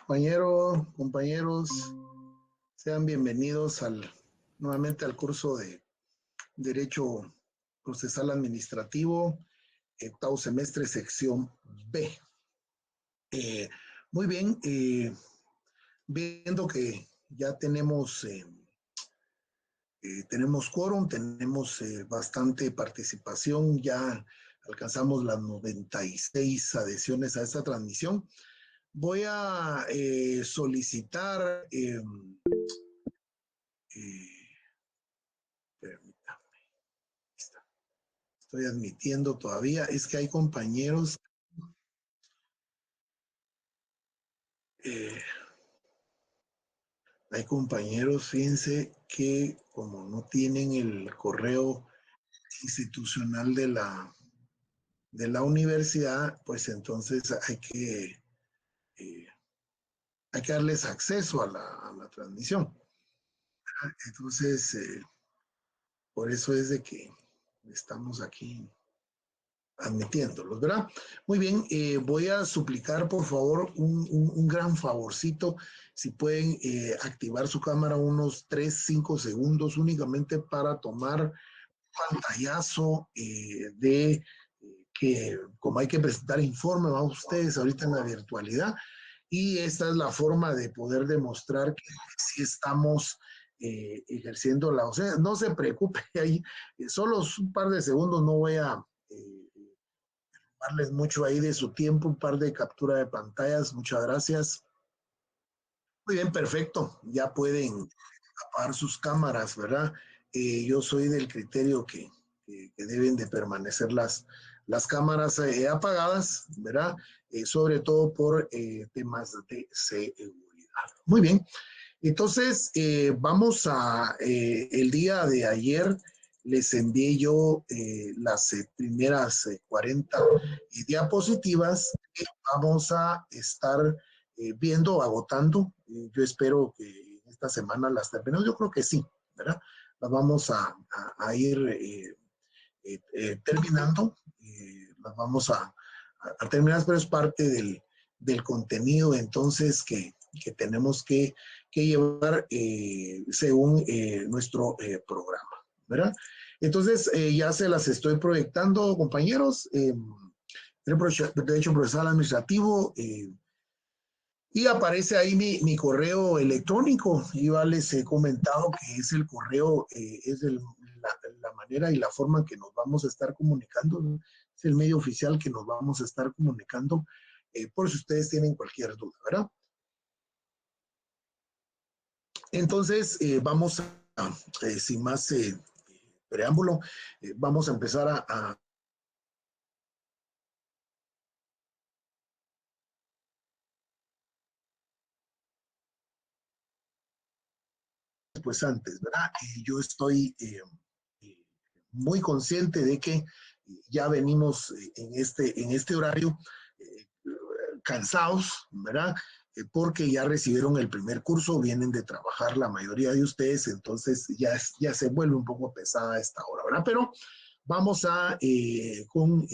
Compañeros, sean bienvenidos nuevamente al curso de Derecho Procesal Administrativo, octavo semestre, sección B. Muy bien, viendo que ya tenemos quórum, tenemos bastante participación, ya alcanzamos las 96 adhesiones a esta transmisión. Voy a solicitar, permítame, estoy admitiendo todavía, es que hay compañeros, fíjense que como no tienen el correo institucional de la universidad, pues entonces hay que darles acceso a la transmisión. Entonces, por eso es de que estamos aquí admitiéndolos, ¿verdad? Muy bien, voy a suplicar, por favor, un gran favorcito, si pueden activar su cámara unos 3-5 segundos únicamente para tomar pantallazo de que como hay que presentar informe, vamos ustedes ahorita en la virtualidad, y esta es la forma de poder demostrar que sí estamos ejerciendo la docencia. No se preocupe, ahí solo un par de segundos, no voy a darles mucho ahí de su tiempo, un par de captura de pantallas, muchas gracias. Muy bien, perfecto, ya pueden apagar sus cámaras, ¿verdad? Yo soy del criterio que deben de permanecer las cámaras apagadas, ¿verdad? Sobre todo por temas de seguridad. Muy bien, entonces vamos el día de ayer les envié yo las primeras 40 diapositivas que vamos a estar viendo, agotando. Yo espero que esta semana las terminemos, yo creo que sí, ¿verdad? Las vamos a ir terminando, las vamos a terminar, pero es parte del contenido entonces que tenemos que llevar según nuestro programa, ¿verdad? Entonces, ya se las estoy proyectando, compañeros. Derecho procesal administrativo, y aparece ahí mi correo electrónico. Yo les he comentado que es el correo, es la manera y la forma en que nos vamos a estar comunicando, ¿no? Es el medio oficial que nos vamos a estar comunicando, por si ustedes tienen cualquier duda, ¿verdad? Entonces, vamos sin más preámbulo, vamos a empezar pues antes, ¿verdad? Yo estoy muy consciente de que ya venimos en este horario cansados, ¿verdad? Porque ya recibieron el primer curso, vienen de trabajar la mayoría de ustedes, entonces ya se vuelve un poco pesada esta hora, ¿verdad? Pero vamos con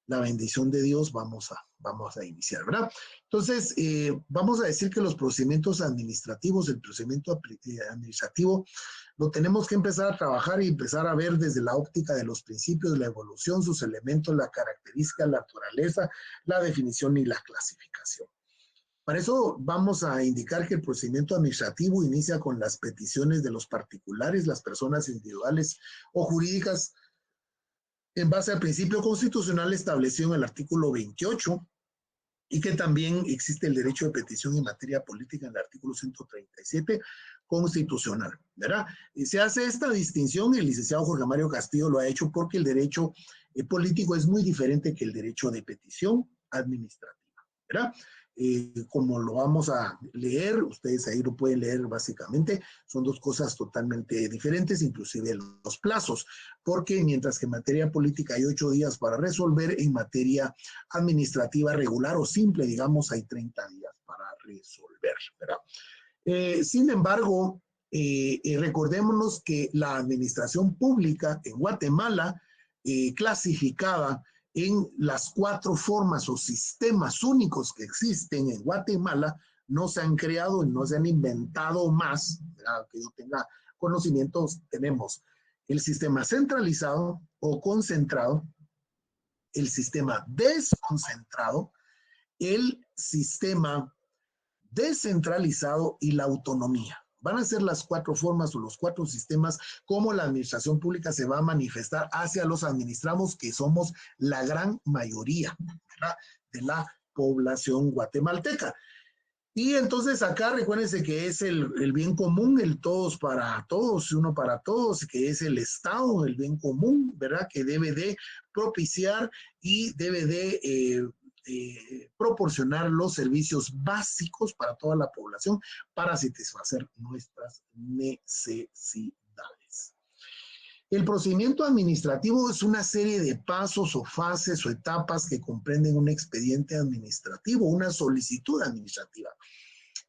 la bendición de Dios, vamos a iniciar, ¿verdad? Entonces, vamos a decir que los procedimientos administrativos, el procedimiento administrativo, lo tenemos que empezar a trabajar y empezar a ver desde la óptica de los principios, la evolución, sus elementos, la característica, la naturaleza, la definición y la clasificación. Para eso vamos a indicar que el procedimiento administrativo inicia con las peticiones de los particulares, las personas individuales o jurídicas, en base al principio constitucional establecido en el artículo 28, y que también existe el derecho de petición en materia política en el artículo 137 constitucional, ¿verdad? Y se hace esta distinción, el licenciado Jorge Mario Castillo lo ha hecho porque el derecho político es muy diferente que el derecho de petición administrativa, ¿verdad? Como lo vamos a leer, ustedes ahí lo pueden leer básicamente, son dos cosas totalmente diferentes, inclusive los plazos, porque mientras que en materia política hay 8 días para resolver, en materia administrativa regular o simple, digamos, hay 30 días para resolver, ¿verdad? Sin embargo, recordémonos que la administración pública en Guatemala clasificada en las 4 formas o sistemas únicos que existen en Guatemala. No se han creado y no se han inventado más, ¿verdad? Que yo tenga conocimientos. Tenemos el sistema centralizado o concentrado, el sistema desconcentrado, el sistema descentralizado y la autonomía. Van a ser las 4 formas o los 4 sistemas como la administración pública se va a manifestar hacia los administrados, que somos la gran mayoría, ¿verdad?, de la población guatemalteca. Y entonces acá recuérdense que es el bien común, el todos para todos, uno para todos, que es el Estado, el bien común, ¿verdad?, que debe de propiciar y debe de proporcionar los servicios básicos para toda la población para satisfacer nuestras necesidades. El procedimiento administrativo es una serie de pasos o fases o etapas que comprenden un expediente administrativo, una solicitud administrativa,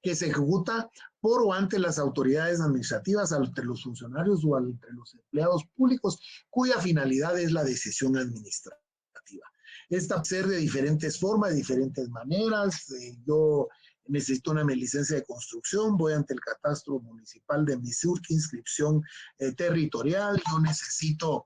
que se ejecuta por o ante las autoridades administrativas, entre los funcionarios o entre los empleados públicos, cuya finalidad es la decisión administrativa. Esta puede ser de diferentes formas, de diferentes maneras. Yo necesito una licencia de construcción, voy ante el catastro municipal de mi inscripción territorial. Yo necesito,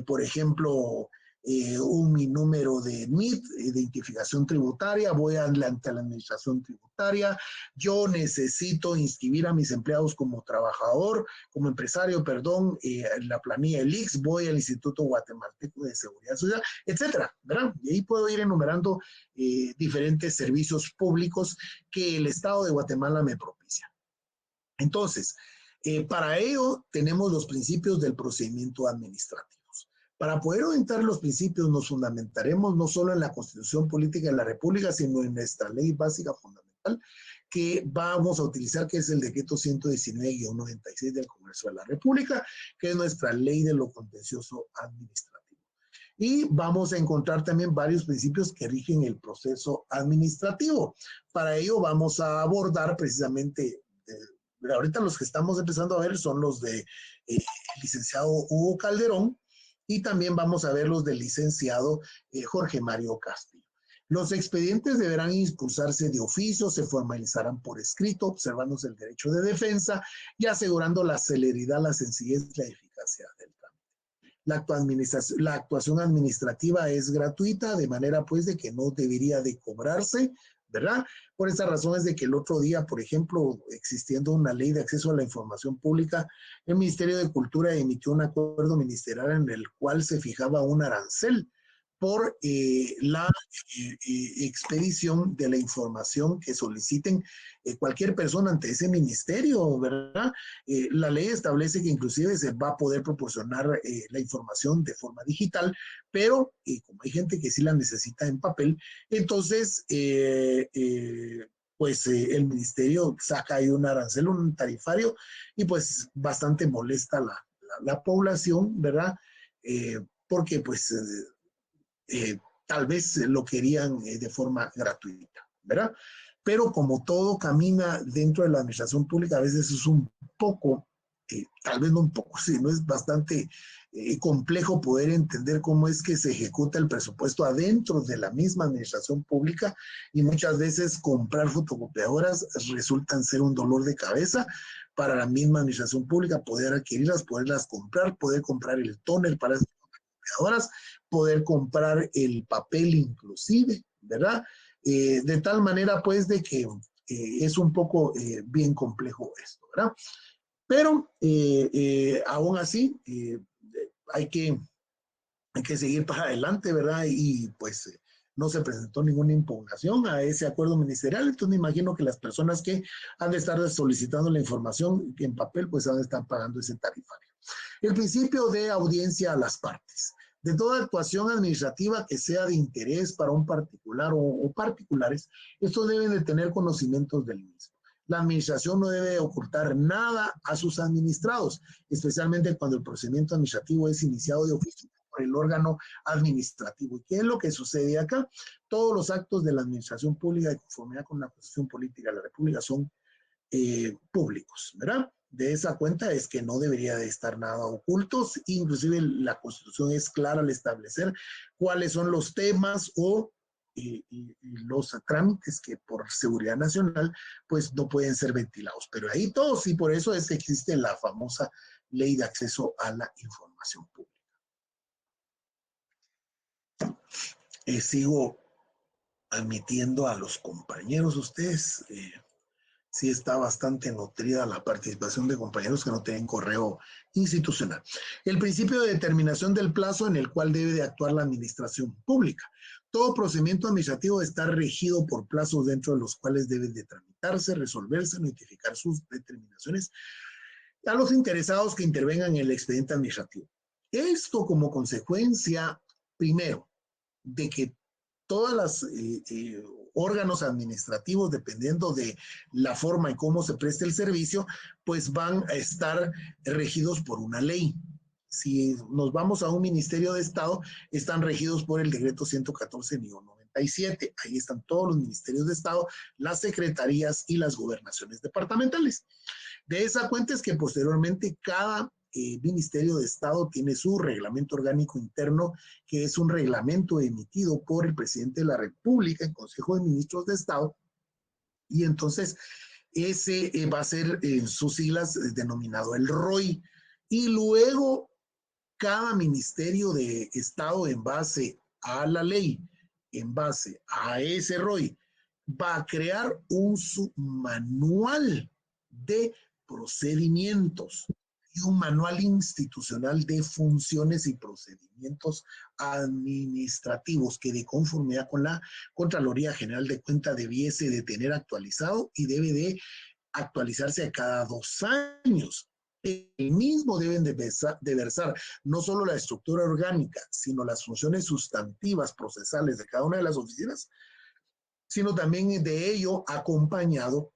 por ejemplo, mi número de NIT, identificación tributaria, voy ante la administración tributaria. Yo necesito inscribir a mis empleados como trabajador, como empresario, perdón, en la planilla del IX, voy al Instituto Guatemalteco de Seguridad Social, etcétera, ¿verdad? Y ahí puedo ir enumerando diferentes servicios públicos que el Estado de Guatemala me propicia. Entonces, para ello tenemos los principios del procedimiento administrativo. Para poder orientar los principios nos fundamentaremos no solo en la Constitución Política de la República, sino en nuestra ley básica fundamental que vamos a utilizar, que es el decreto 119-96 del Congreso de la República, que es nuestra ley de lo contencioso administrativo. Y vamos a encontrar también varios principios que rigen el proceso administrativo. Para ello vamos a abordar precisamente, ahorita los que estamos empezando a ver son los de el licenciado Hugo Calderón, y también vamos a ver los del licenciado Jorge Mario Castillo. Los expedientes deberán impulsarse de oficio, se formalizarán por escrito, observándose el derecho de defensa y asegurando la celeridad, la sencillez y la eficacia del trámite. La actuación administrativa es gratuita, de manera pues de que no debería de cobrarse, ¿verdad? Por esa razón es de que el otro día, por ejemplo, existiendo una ley de acceso a la información pública, el Ministerio de Cultura emitió un acuerdo ministerial en el cual se fijaba un arancel por la expedición de la información que soliciten cualquier persona ante ese ministerio, ¿verdad? La ley establece que inclusive se va a poder proporcionar la información de forma digital, pero como hay gente que sí la necesita en papel, entonces pues el ministerio saca ahí un arancel, un tarifario, y pues bastante molesta la población, ¿verdad? Porque pues tal vez lo querían de forma gratuita, ¿verdad? Pero como todo camina dentro de la administración pública, a veces es un poco, tal vez no un poco, sino es bastante complejo poder entender cómo es que se ejecuta el presupuesto adentro de la misma administración pública, y muchas veces comprar fotocopiadoras resultan ser un dolor de cabeza para la misma administración pública, poder adquirirlas, poderlas comprar, poder comprar el tóner para esas fotocopiadoras, poder comprar el papel inclusive, ¿verdad? De tal manera pues de que es un poco bien complejo esto, ¿verdad? Pero aún así hay que seguir para adelante, ¿verdad? Y pues no se presentó ninguna impugnación a ese acuerdo ministerial, entonces me imagino que las personas que han de estar solicitando la información en papel pues van a estar pagando ese tarifario. El principio de audiencia a las partes. De toda actuación administrativa que sea de interés para un particular o particulares, estos deben de tener conocimientos del mismo. La administración no debe ocultar nada a sus administrados, especialmente cuando el procedimiento administrativo es iniciado de oficio por el órgano administrativo. ¿Y qué es lo que sucede acá? Todos los actos de la administración pública de conformidad con la Constitución Política de la República son públicos, ¿verdad? de esa cuenta es que no debería de estar nada ocultos. Inclusive la Constitución es clara al establecer cuáles son los temas o los trámites que por seguridad nacional pues no pueden ser ventilados. Pero ahí todos, y por eso es que existe la famosa Ley de Acceso a la Información Pública. Sigo admitiendo a los compañeros, ustedes, sí está bastante nutrida la participación de compañeros que no tienen correo institucional. El principio de determinación del plazo en el cual debe de actuar la administración pública. Todo procedimiento administrativo está regido por plazos dentro de los cuales deben de tramitarse, resolverse, notificar sus determinaciones a los interesados que intervengan en el expediente administrativo. Esto como consecuencia, primero, de que todas las órganos administrativos, dependiendo de la forma y cómo se preste el servicio, pues van a estar regidos por una ley. Si nos vamos a un Ministerio de Estado, están regidos por el decreto 114-97. Ahí están todos los ministerios de Estado, las secretarías y las gobernaciones departamentales. De esa cuenta es que posteriormente cada Ministerio de Estado tiene su reglamento orgánico interno, que es un reglamento emitido por el presidente de la República en Consejo de Ministros de Estado, y entonces ese va a ser en sus siglas denominado el ROI, y luego cada Ministerio de Estado, en base a la ley, en base a ese ROI, va a crear un submanual de procedimientos y un manual institucional de funciones y procedimientos administrativos que, de conformidad con la Contraloría General de Cuentas, debiese de tener actualizado y debe de actualizarse a cada 2 años. El mismo deben de versar no solo la estructura orgánica, sino las funciones sustantivas procesales de cada una de las oficinas, sino también de ello acompañado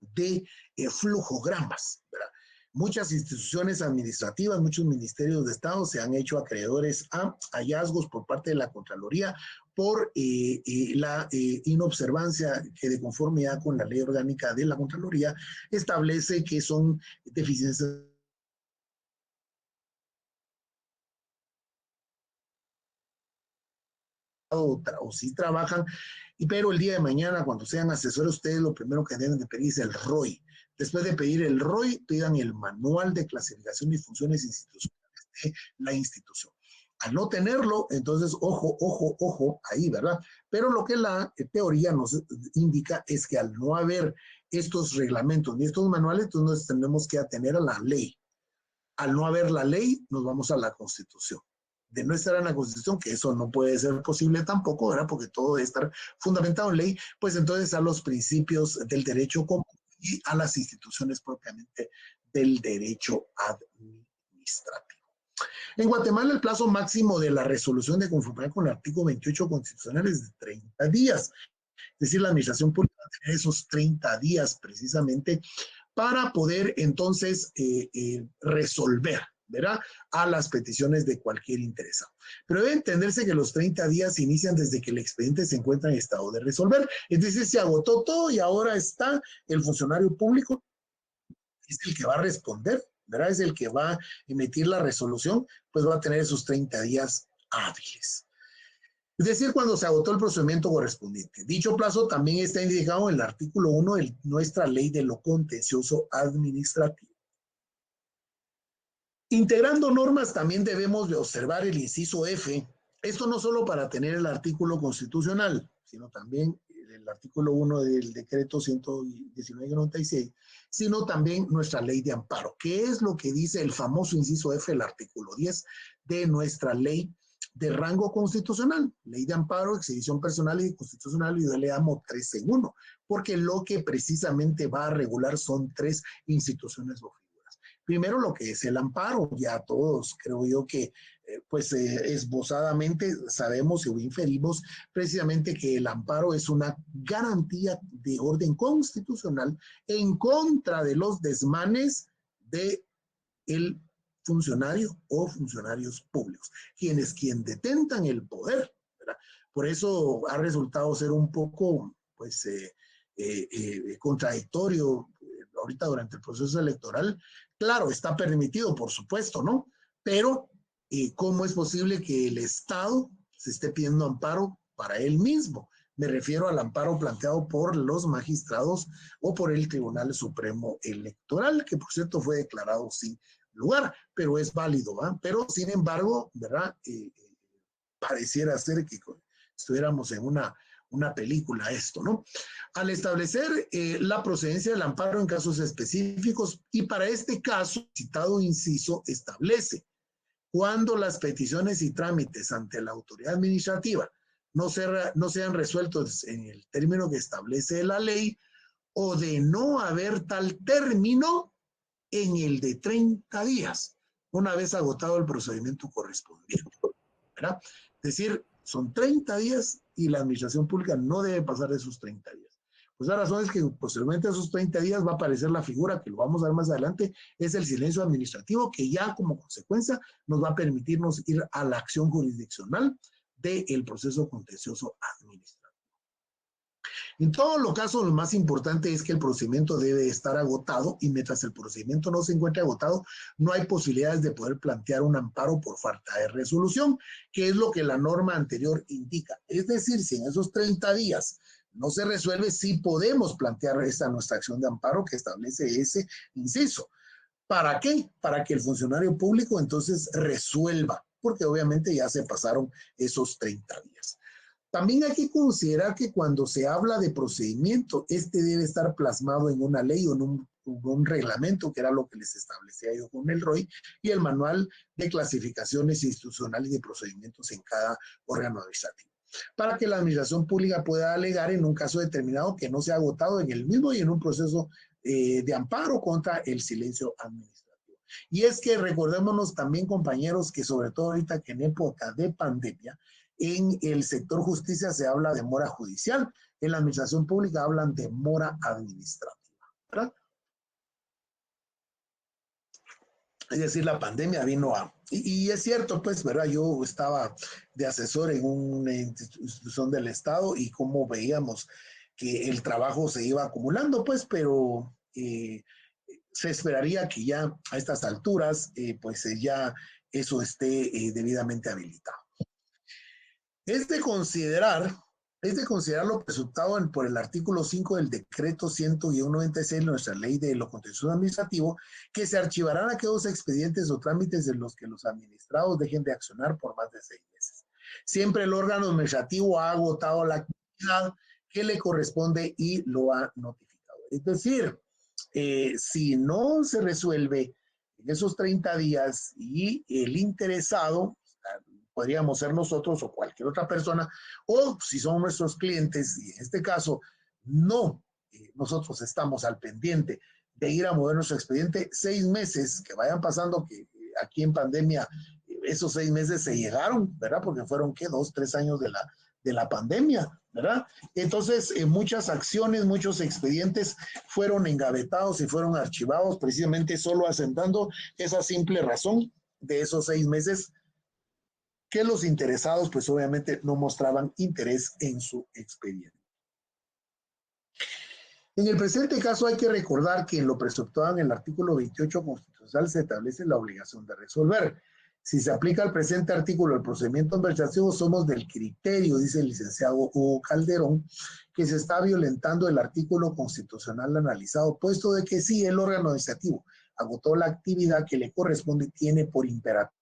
de flujogramas, ¿verdad? Muchas instituciones administrativas, muchos ministerios de Estado se han hecho acreedores a hallazgos por parte de la Contraloría por la inobservancia que, de conformidad con la ley orgánica de la Contraloría, establece que son deficiencias o si trabajan, pero el día de mañana, cuando sean asesores, ustedes lo primero que deben de pedir es el ROI. Después de pedir el ROI, pidan el manual de clasificación y funciones institucionales de la institución. Al no tenerlo, entonces, ojo, ahí, ¿verdad? Pero lo que la teoría nos indica es que al no haber estos reglamentos ni estos manuales, entonces nos tenemos que atener a la ley. Al no haber la ley, nos vamos a la Constitución. De no estar en la Constitución, que eso no puede ser posible tampoco, ¿verdad? Porque todo debe estar fundamentado en ley, pues entonces a los principios del derecho común y a las instituciones propiamente del derecho administrativo. En Guatemala, el plazo máximo de la resolución de conformidad con el artículo 28 constitucional es de 30 días. Es decir, la administración pública va a tener esos 30 días precisamente para poder entonces resolver, ¿verdad?, a las peticiones de cualquier interesado. Pero debe entenderse que los 30 días inician desde que el expediente se encuentra en estado de resolver. Es decir, se agotó todo y ahora está el funcionario público, es el que va a responder, ¿verdad? Es el que va a emitir la resolución, pues va a tener esos 30 días hábiles. Es decir, cuando se agotó el procedimiento correspondiente. Dicho plazo también está indicado en el artículo 1 de nuestra ley de lo contencioso administrativo. Integrando normas, también debemos de observar el inciso F. Esto no solo para tener el artículo constitucional, sino también el artículo 1 del decreto 119-96, sino también nuestra ley de amparo. ¿Qué es lo que dice el famoso inciso F, el artículo 10 de nuestra ley de rango constitucional? Ley de amparo, exhibición personal y constitucional, y yo le llamo 3 en 1, porque lo que precisamente va a regular son 3 instituciones o figuras. Primero, lo que es el amparo. Ya todos, creo yo que esbozadamente sabemos o inferimos precisamente que el amparo es una garantía de orden constitucional en contra de los desmanes de el funcionario o funcionarios públicos, quienes detentan el poder, ¿verdad? Por eso ha resultado ser un poco, contradictorio ahorita durante el proceso electoral, claro, está permitido, por supuesto, ¿no? Pero, ¿cómo es posible que el Estado se esté pidiendo amparo para él mismo? Me refiero al amparo planteado por los magistrados o por el Tribunal Supremo Electoral, que por cierto fue declarado sin lugar, pero es válido, ¿va? Pero sin embargo, ¿verdad? Pareciera ser que estuviéramos en una película esto, ¿no? Al establecer la procedencia del amparo en casos específicos, y para este caso, citado inciso establece cuando las peticiones y trámites ante la autoridad administrativa no sean resueltos en el término que establece la ley, o de no haber tal término en el de 30 días, una vez agotado el procedimiento correspondiente, ¿verdad? Es decir, son 30 días y la administración pública no debe pasar de esos 30 días. Pues la razón es que posteriormente a esos 30 días va a aparecer la figura, que lo vamos a ver más adelante, es el silencio administrativo, que ya como consecuencia nos va a permitirnos ir a la acción jurisdiccional del proceso contencioso administrativo. En todos los casos, lo más importante es que el procedimiento debe estar agotado, y mientras el procedimiento no se encuentre agotado, no hay posibilidades de poder plantear un amparo por falta de resolución, que es lo que la norma anterior indica. Es decir, si en esos 30 días no se resuelve, sí podemos plantear nuestra acción de amparo que establece ese inciso. ¿Para qué? Para que el funcionario público entonces resuelva, porque obviamente ya se pasaron esos 30 días. También hay que considerar que cuando se habla de procedimiento, este debe estar plasmado en una ley o en un reglamento, que era lo que les establecía yo con el ROI, y el manual de clasificaciones institucionales y de procedimientos en cada órgano administrativo, para que la administración pública pueda alegar en un caso determinado que no se ha agotado en el mismo y en un proceso de amparo contra el silencio administrativo. Y es que recordémonos también, compañeros, que sobre todo ahorita que en época de pandemia, en el sector justicia se habla de mora judicial, en la administración pública hablan de mora administrativa, ¿verdad? Es decir, la pandemia vino y es cierto, pues, ¿verdad? Yo estaba de asesor en una institución del Estado y cómo veíamos que el trabajo se iba acumulando, pues, pero se esperaría que ya a estas alturas, pues ya eso esté debidamente habilitado. Es de considerar lo presentado por el artículo 5 del decreto 100-96 de nuestra ley de lo contencioso administrativo, que se archivarán aquellos expedientes o trámites en los que los administrados dejen de accionar por más de 6 meses. Siempre el órgano administrativo ha agotado la actividad que le corresponde y lo ha notificado. Es decir, si no se resuelve en esos 30 días y el interesado, podríamos ser nosotros o cualquier otra persona, o si son nuestros clientes, y en este caso no, nosotros estamos al pendiente de ir a mover nuestro expediente, 6 meses que vayan pasando, que aquí en pandemia esos 6 meses se llegaron, ¿verdad? Porque fueron, ¿qué? 2, 3 años de la pandemia, ¿verdad? Entonces, muchas acciones, muchos expedientes fueron engavetados y fueron archivados precisamente solo asentando esa simple razón de esos 6 meses que los interesados pues obviamente no mostraban interés en su expediente. En el presente caso hay que recordar que en lo preceptuado en el artículo 28 constitucional se establece la obligación de resolver. Si se aplica al presente artículo el procedimiento administrativo, somos del criterio, dice el licenciado Hugo Calderón, que se está violentando el artículo constitucional analizado, puesto de que sí, el órgano administrativo agotó la actividad que le corresponde, tiene por imperativo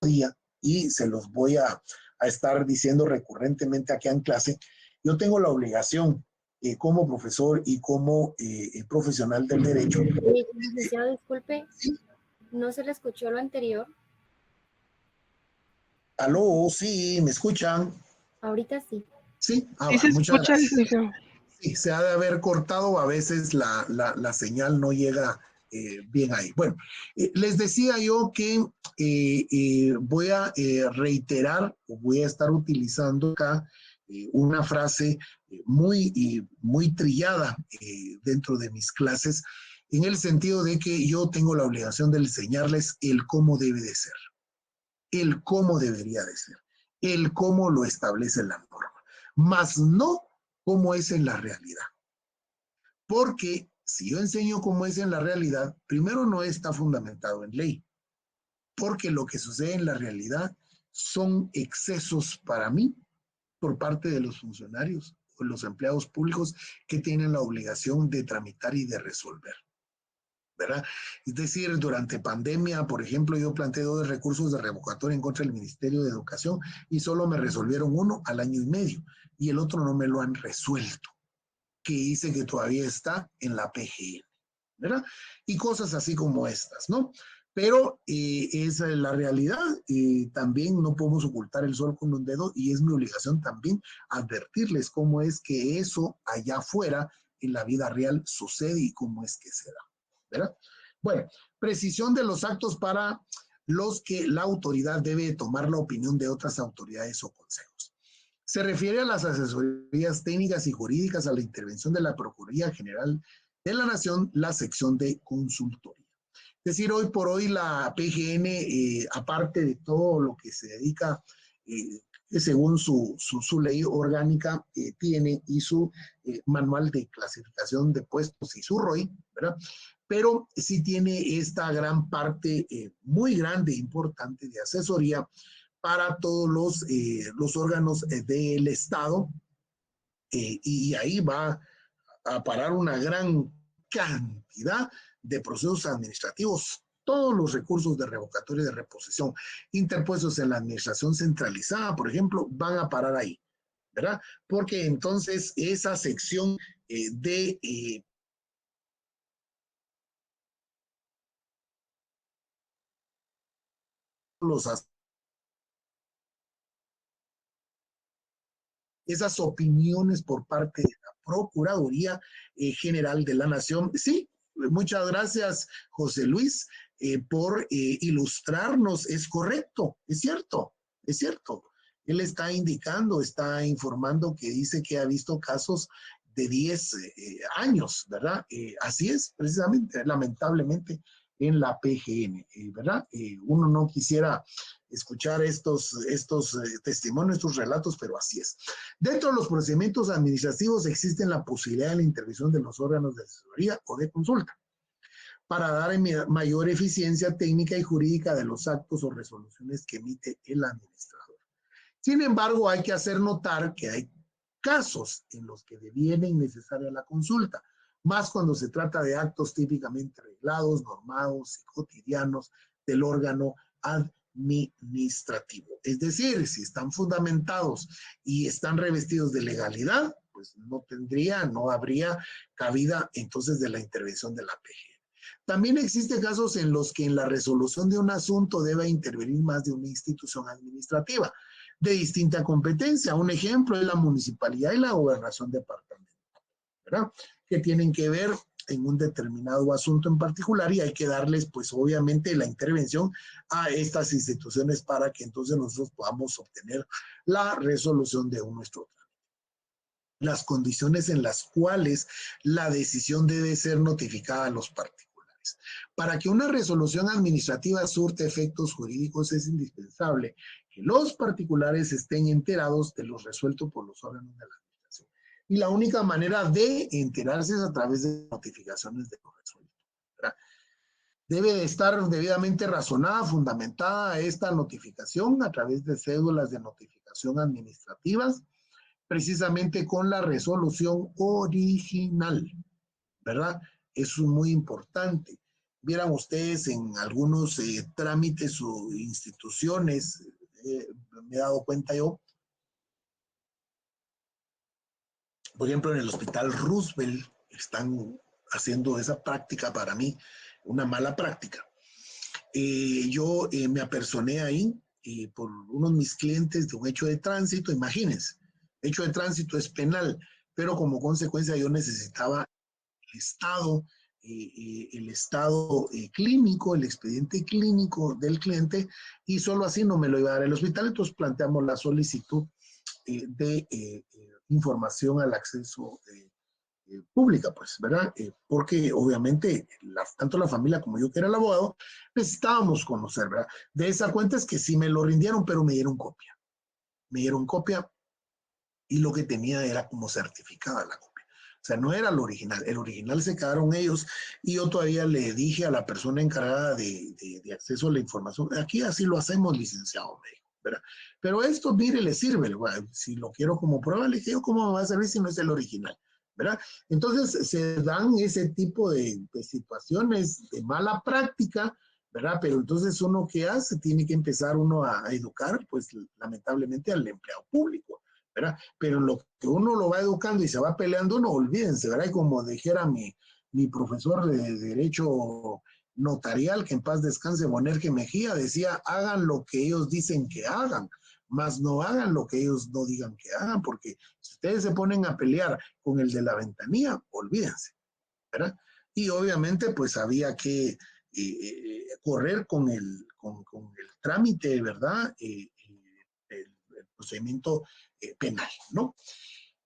día, y se los voy a estar diciendo recurrentemente aquí en clase, yo tengo la obligación como profesor y como profesional del derecho. Licenciado, disculpe, ¿Sí? ¿no se le escuchó lo anterior? Aló, sí, ¿me escuchan? Ahorita sí. Sí, Sí se muchas escucha, gracias. licenciado. Sí, se ha de haber cortado, a veces la señal no llega bien ahí. Bueno, les decía yo que voy a reiterar, o voy a estar utilizando acá una frase muy trillada dentro de mis clases, en el sentido de que yo tengo la obligación de enseñarles el cómo debe de ser, el cómo debería de ser. el cómo lo establece la norma, más no cómo es en la realidad. Porque si yo enseño cómo es en la realidad, primero no está fundamentado en ley, porque lo que sucede en la realidad son excesos para mí por parte de los funcionarios o los empleados públicos que tienen la obligación de tramitar y de resolver, ¿verdad? Es decir, durante pandemia, por ejemplo, yo planteé 2 recursos de revocatoria en contra del Ministerio de Educación y solo me resolvieron uno al año y medio y el otro no me lo han resuelto, que dice que todavía está en la PGN, ¿verdad? Y cosas así como estas, ¿no? Pero esa es la realidad. También no podemos ocultar el sol con un dedo y es mi obligación también advertirles cómo es que eso allá afuera en la vida real sucede y cómo es que se da, ¿verdad? Bueno, precisión de los actos para los que la autoridad debe tomar la opinión de otras autoridades o consejos. Se refiere a las asesorías técnicas y jurídicas, a la intervención de la Procuraduría General de la Nación, la sección de consultoría. Es decir, hoy por hoy la PGN, aparte de todo lo que se dedica, según su ley orgánica, tiene y su manual de clasificación de puestos y su ROI, ¿verdad? Pero sí tiene esta gran parte muy grande e importante de asesoría para todos los órganos del Estado, y ahí va a parar una gran cantidad de procesos administrativos, todos los recursos de revocatoria y de reposición interpuestos en la administración centralizada, por ejemplo, van a parar ahí, ¿verdad? Porque entonces esa sección de los esas opiniones por parte de la Procuraduría General de la Nación. Sí, muchas gracias, José Luis, por ilustrarnos. Es correcto, es cierto, es cierto. Él está indicando, está informando que dice que ha visto casos de 10 años, ¿verdad? Así es, precisamente, lamentablemente, en la PGN, ¿verdad? Uno no quisiera escuchar estos testimonios, estos relatos, pero así es. Dentro de los procedimientos administrativos existe la posibilidad de la intervención de los órganos de asesoría o de consulta para dar mayor eficiencia técnica y jurídica de los actos o resoluciones que emite el administrador. Sin embargo, hay que hacer notar que hay casos en los que deviene innecesaria la consulta, más cuando se trata de actos típicamente reglados, normados y cotidianos del órgano administrativo. Es decir, si están fundamentados y están revestidos de legalidad, pues no habría cabida entonces de la intervención de la PGN. También existen casos en los que en la resolución de un asunto debe intervenir más de una institución administrativa de distinta competencia. Un ejemplo es la municipalidad y la gobernación departamental, ¿verdad? Que tienen que ver en un determinado asunto en particular y hay que darles, pues obviamente, la intervención a estas instituciones para que entonces nosotros podamos obtener la resolución de nuestro trámite. Las condiciones en las cuales la decisión debe ser notificada a los particulares. Para que una resolución administrativa surte efectos jurídicos es indispensable que los particulares estén enterados de lo resuelto por los órganos de la administración. Y la única manera de enterarse es a través de notificaciones de lo resuelto, ¿verdad? Debe de estar debidamente razonada, fundamentada esta notificación a través de cédulas de notificación administrativas, precisamente con la resolución original, ¿verdad? Eso es muy importante. Vieran ustedes en algunos trámites o instituciones, me he dado cuenta yo, por ejemplo, en el Hospital Roosevelt están haciendo esa práctica, para mí, una mala práctica. Yo me apersoné ahí por uno de mis clientes de un hecho de tránsito, imagínense, hecho de tránsito es penal, pero como consecuencia yo necesitaba el estado clínico, el expediente clínico del cliente, y solo así no me lo iba a dar el hospital. Entonces planteamos la solicitud de información al acceso pública, pues, ¿verdad? Porque obviamente tanto la familia como yo, que era el abogado, necesitábamos conocer, ¿verdad? De esa cuenta es que sí me lo rindieron, pero me dieron copia. me dieron copia y lo que tenía era como certificada la copia. O sea, no era el original se quedaron ellos y yo todavía le dije a la persona encargada de acceso a la información, aquí así lo hacemos, licenciado, me dijo, ¿verdad? Pero esto, mire, le sirve, si lo quiero como prueba, le dije yo, ¿cómo me va a servir si no es el original? ¿Verdad? Entonces se dan ese tipo de situaciones de mala práctica, ¿verdad? Pero entonces uno que hace, tiene que empezar uno a educar, pues lamentablemente al empleado público, ¿verdad? Pero en lo que uno lo va educando y se va peleando, no olvídense, ¿verdad? Y como dijera mi profesor de Derecho Notarial, que en paz descanse, Bonerge Mejía, decía, hagan lo que ellos dicen que hagan, más no hagan lo que ellos no digan que hagan, porque si ustedes se ponen a pelear con el de la ventanilla, olvídense, ¿verdad? Y obviamente pues había que correr con el trámite, ¿verdad? El procedimiento penal, ¿no?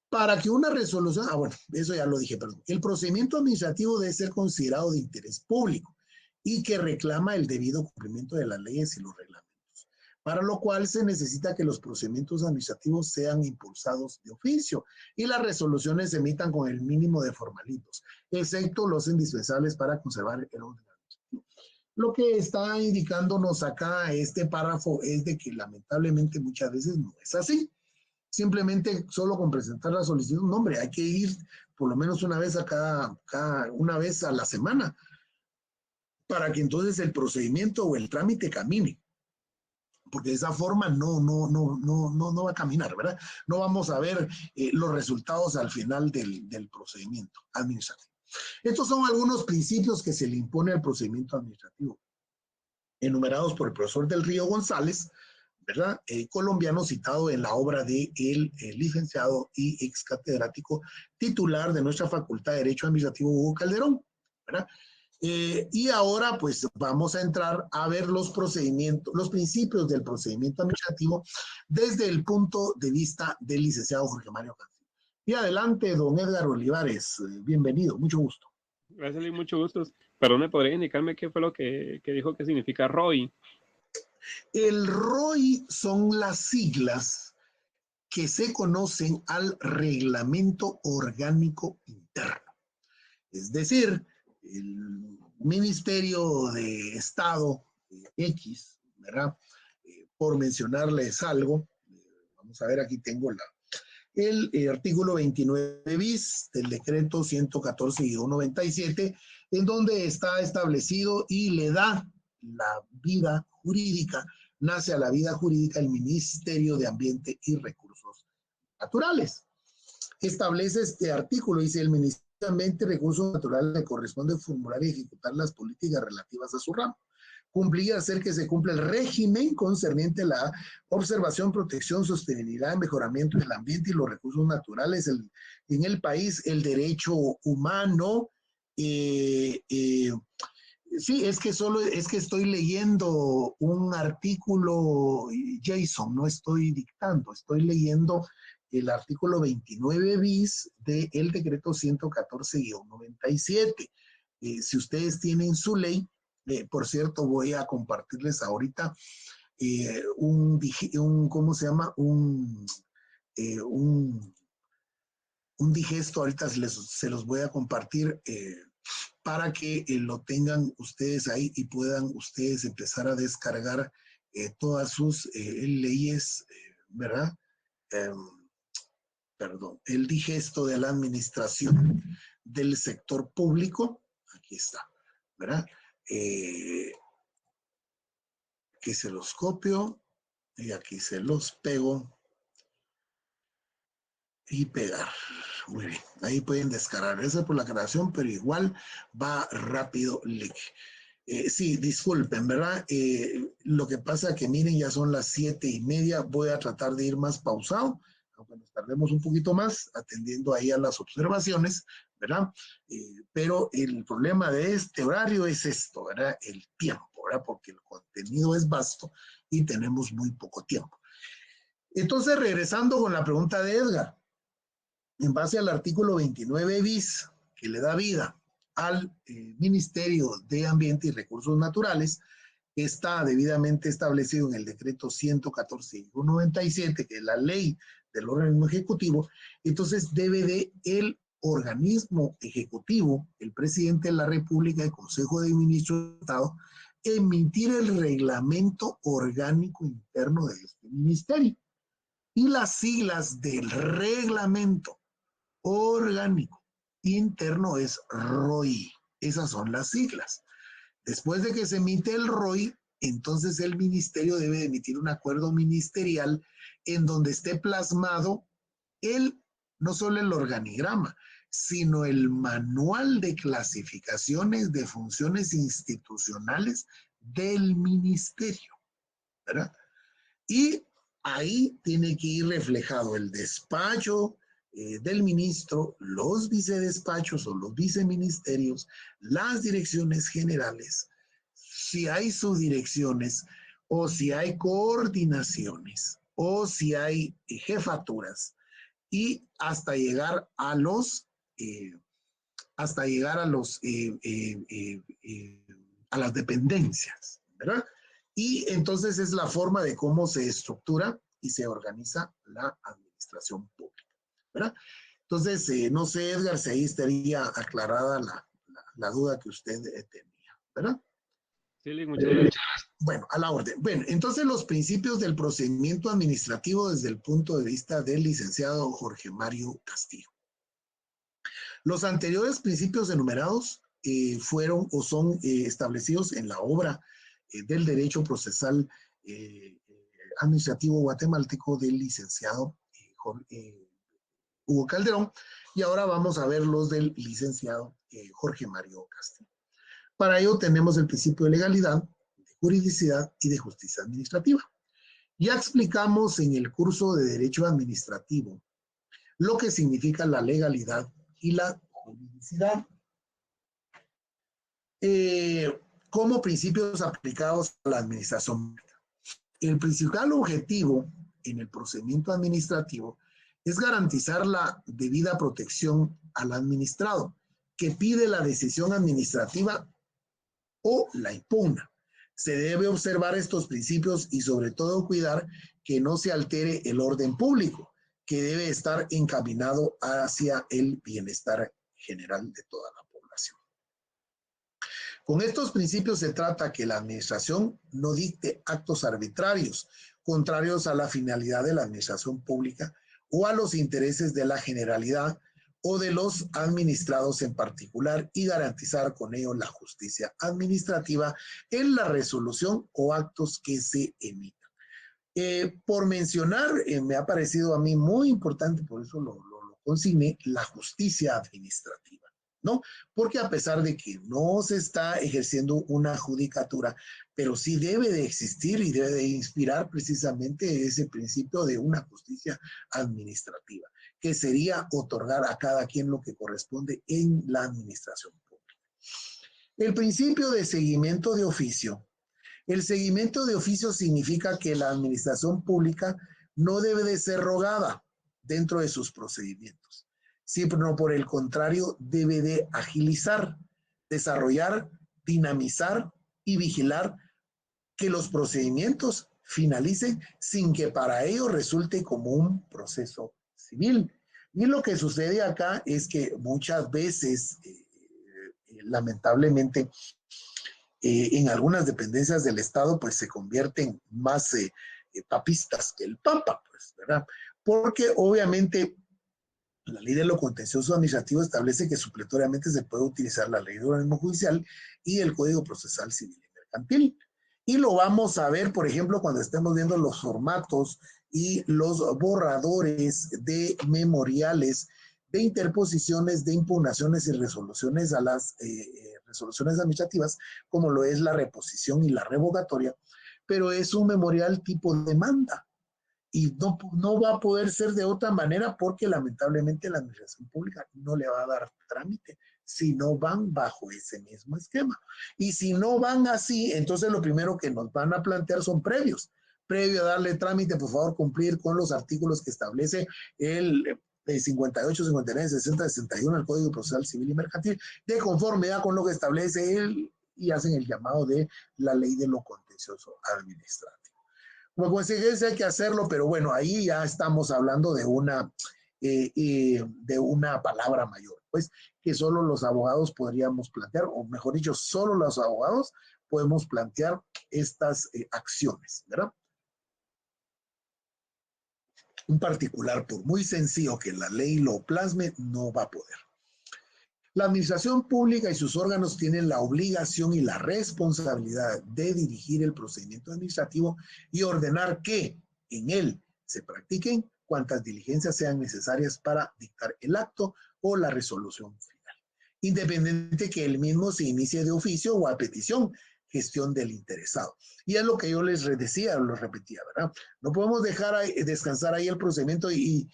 Para que una resolución, bueno, eso ya lo dije, perdón, el procedimiento administrativo debe ser considerado de interés público y que reclama el debido cumplimiento de las leyes y los reglamentos, para lo cual se necesita que los procedimientos administrativos sean impulsados de oficio y las resoluciones se emitan con el mínimo de formalismos, excepto los indispensables para conservar el orden administrativo. Lo que está indicándonos acá este párrafo es de que lamentablemente muchas veces no es así. Simplemente solo con presentar la solicitud, no, hombre, hay que ir por lo menos una vez una vez a la semana para que entonces el procedimiento o el trámite camine, porque de esa forma no va a caminar, ¿verdad? No vamos a ver los resultados al final del procedimiento administrativo. Estos son algunos principios que se le impone al procedimiento administrativo, enumerados por el profesor del Río González, ¿verdad? Colombiano, citado en la obra de el licenciado y ex catedrático titular de nuestra Facultad de Derecho Administrativo, Hugo Calderón, ¿verdad? Y ahora pues vamos a entrar a ver los procedimientos, los principios del procedimiento administrativo desde el punto de vista del licenciado Jorge Mario Cancino. Y adelante, don Edgar Olivares, bienvenido, mucho gusto. Gracias, Lee, mucho gusto. Perdón, ¿me podría indicarme qué fue lo que dijo que significa ROI? El ROI son las siglas que se conocen al Reglamento Orgánico Interno. Es decir, el Ministerio de Estado X, ¿verdad? Por mencionarles algo, vamos a ver, aquí tengo el artículo 29 bis del decreto 114-97, en donde está establecido y le da la vida jurídica, nace a la vida jurídica el Ministerio de Ambiente y Recursos Naturales. Establece este artículo, dice: el Ministerio de Ambiente y Recursos Naturales le corresponde formular y ejecutar las políticas relativas a su ramo. Cumplir y hacer que se cumpla el régimen concerniente a la observación, protección, sostenibilidad, mejoramiento del ambiente y los recursos naturales en el país, el derecho humano. Sí, es que estoy leyendo un artículo, Jason, no estoy dictando, estoy leyendo el artículo 29 bis del decreto 114-97. Si ustedes tienen su ley, por cierto, voy a compartirles ahorita ¿cómo se llama? Un digesto, ahorita se los voy a compartir para que lo tengan ustedes ahí y puedan ustedes empezar a descargar todas sus leyes, ¿verdad? Perdón, el digesto de la administración del sector público, aquí está, ¿verdad? Aquí se los copio y aquí se los pego y pegar. Muy bien, ahí pueden descargar. Esa es por la creación, pero igual va rápido. Sí, disculpen, ¿verdad? Lo que pasa es que miren, ya son las 7:30. Voy a tratar de ir más pausado, aunque nos tardemos un poquito más atendiendo ahí a las observaciones, ¿verdad? Pero el problema de este horario es esto, ¿verdad? El tiempo, ¿verdad? Porque el contenido es vasto y tenemos muy poco tiempo. Entonces, regresando con la pregunta de Edgar, en base al artículo 29 bis, que le da vida al Ministerio de Ambiente y Recursos Naturales, está debidamente establecido en el decreto 114-97, que es la ley del organismo ejecutivo, entonces debe de el organismo ejecutivo, el presidente de la República, el Consejo de Ministros de Estado, emitir el reglamento orgánico interno de este ministerio. Y las siglas del reglamento orgánico interno es ROI. Esas son las siglas. Después de que se emite el ROI, entonces el ministerio debe emitir un acuerdo ministerial en donde esté plasmado no solo el organigrama, sino el manual de clasificaciones de funciones institucionales del ministerio, ¿verdad? Y ahí tiene que ir reflejado el despacho del ministro, los vicedespachos o los viceministerios, las direcciones generales, si hay subdirecciones o si hay coordinaciones o si hay jefaturas y hasta llegar a las dependencias, ¿verdad? Y entonces es la forma de cómo se estructura y se organiza la administración pública, ¿verdad? Entonces, no sé, Edgar, si ahí estaría aclarada la duda que usted tenía, ¿verdad? Sí, muchas gracias. Bueno, a la orden. Bueno, entonces los principios del procedimiento administrativo desde el punto de vista del licenciado Jorge Mario Castillo. Los anteriores principios enumerados fueron o son establecidos en la obra del derecho procesal administrativo guatemalteco del licenciado Hugo Calderón, y ahora vamos a ver los del licenciado Jorge Mario Castillo. Para ello tenemos el principio de legalidad, de juridicidad y de justicia administrativa. Ya explicamos en el curso de Derecho Administrativo lo que significa la legalidad y la juridicidad como principios aplicados a la administración. El principal objetivo en el procedimiento administrativo es garantizar la debida protección al administrado que pide la decisión administrativa o la impugna. Se debe observar estos principios y sobre todo cuidar que no se altere el orden público, que debe estar encaminado hacia el bienestar general de toda la población. Con estos principios se trata que la administración no dicte actos arbitrarios, contrarios a la finalidad de la administración pública o a los intereses de la generalidad o de los administrados en particular, y garantizar con ello la justicia administrativa en la resolución o actos que se emitan. Por mencionar, me ha parecido a mí muy importante, por eso lo consigné, la justicia administrativa, ¿no? Porque a pesar de que no se está ejerciendo una judicatura, pero sí debe de existir y debe de inspirar precisamente ese principio de una justicia administrativa, que sería otorgar a cada quien lo que corresponde en la administración pública. El principio de seguimiento de oficio. El seguimiento de oficio significa que la administración pública no debe de ser rogada dentro de sus procedimientos, sino por el contrario debe de agilizar, desarrollar, dinamizar y vigilar que los procedimientos finalicen sin que para ello resulte como un proceso civil. Y lo que sucede acá es que muchas veces, lamentablemente, en algunas dependencias del Estado, pues se convierten más papistas que el Papa, pues, ¿verdad? Porque obviamente la ley de lo contencioso administrativo establece que supletoriamente se puede utilizar la ley de organismo judicial y el Código Procesal Civil y Mercantil. Y lo vamos a ver, por ejemplo, cuando estemos viendo los formatos y los borradores de memoriales de interposiciones, de impugnaciones y resoluciones a las resoluciones administrativas, como lo es la reposición y la revocatoria, pero es un memorial tipo demanda y no va a poder ser de otra manera porque lamentablemente la administración pública no le va a dar trámite si no van bajo ese mismo esquema. Y si no van así, entonces lo primero que nos van a plantear son previos. Previo a darle trámite, por favor, cumplir con los artículos que establece el 58, 59, 60, 61 del Código Procesal Civil y Mercantil, de conformidad con lo que establece el y hacen el llamado de la ley de lo contencioso administrativo. Como consecuencia hay que hacerlo, pero bueno, ahí ya estamos hablando de una palabra mayor, pues que solo los abogados podríamos plantear, o mejor dicho, solo los abogados podemos plantear estas acciones, ¿verdad? Un particular, por muy sencillo que la ley lo plasme, no va a poder. La administración pública y sus órganos tienen la obligación y la responsabilidad de dirigir el procedimiento administrativo y ordenar que en él se practiquen cuantas diligencias sean necesarias para dictar el acto o la resolución final, independiente que el mismo se inicie de oficio o a petición, gestión del interesado. Y es lo que yo les decía, lo repetía, ¿verdad? No podemos dejar descansar ahí el procedimiento y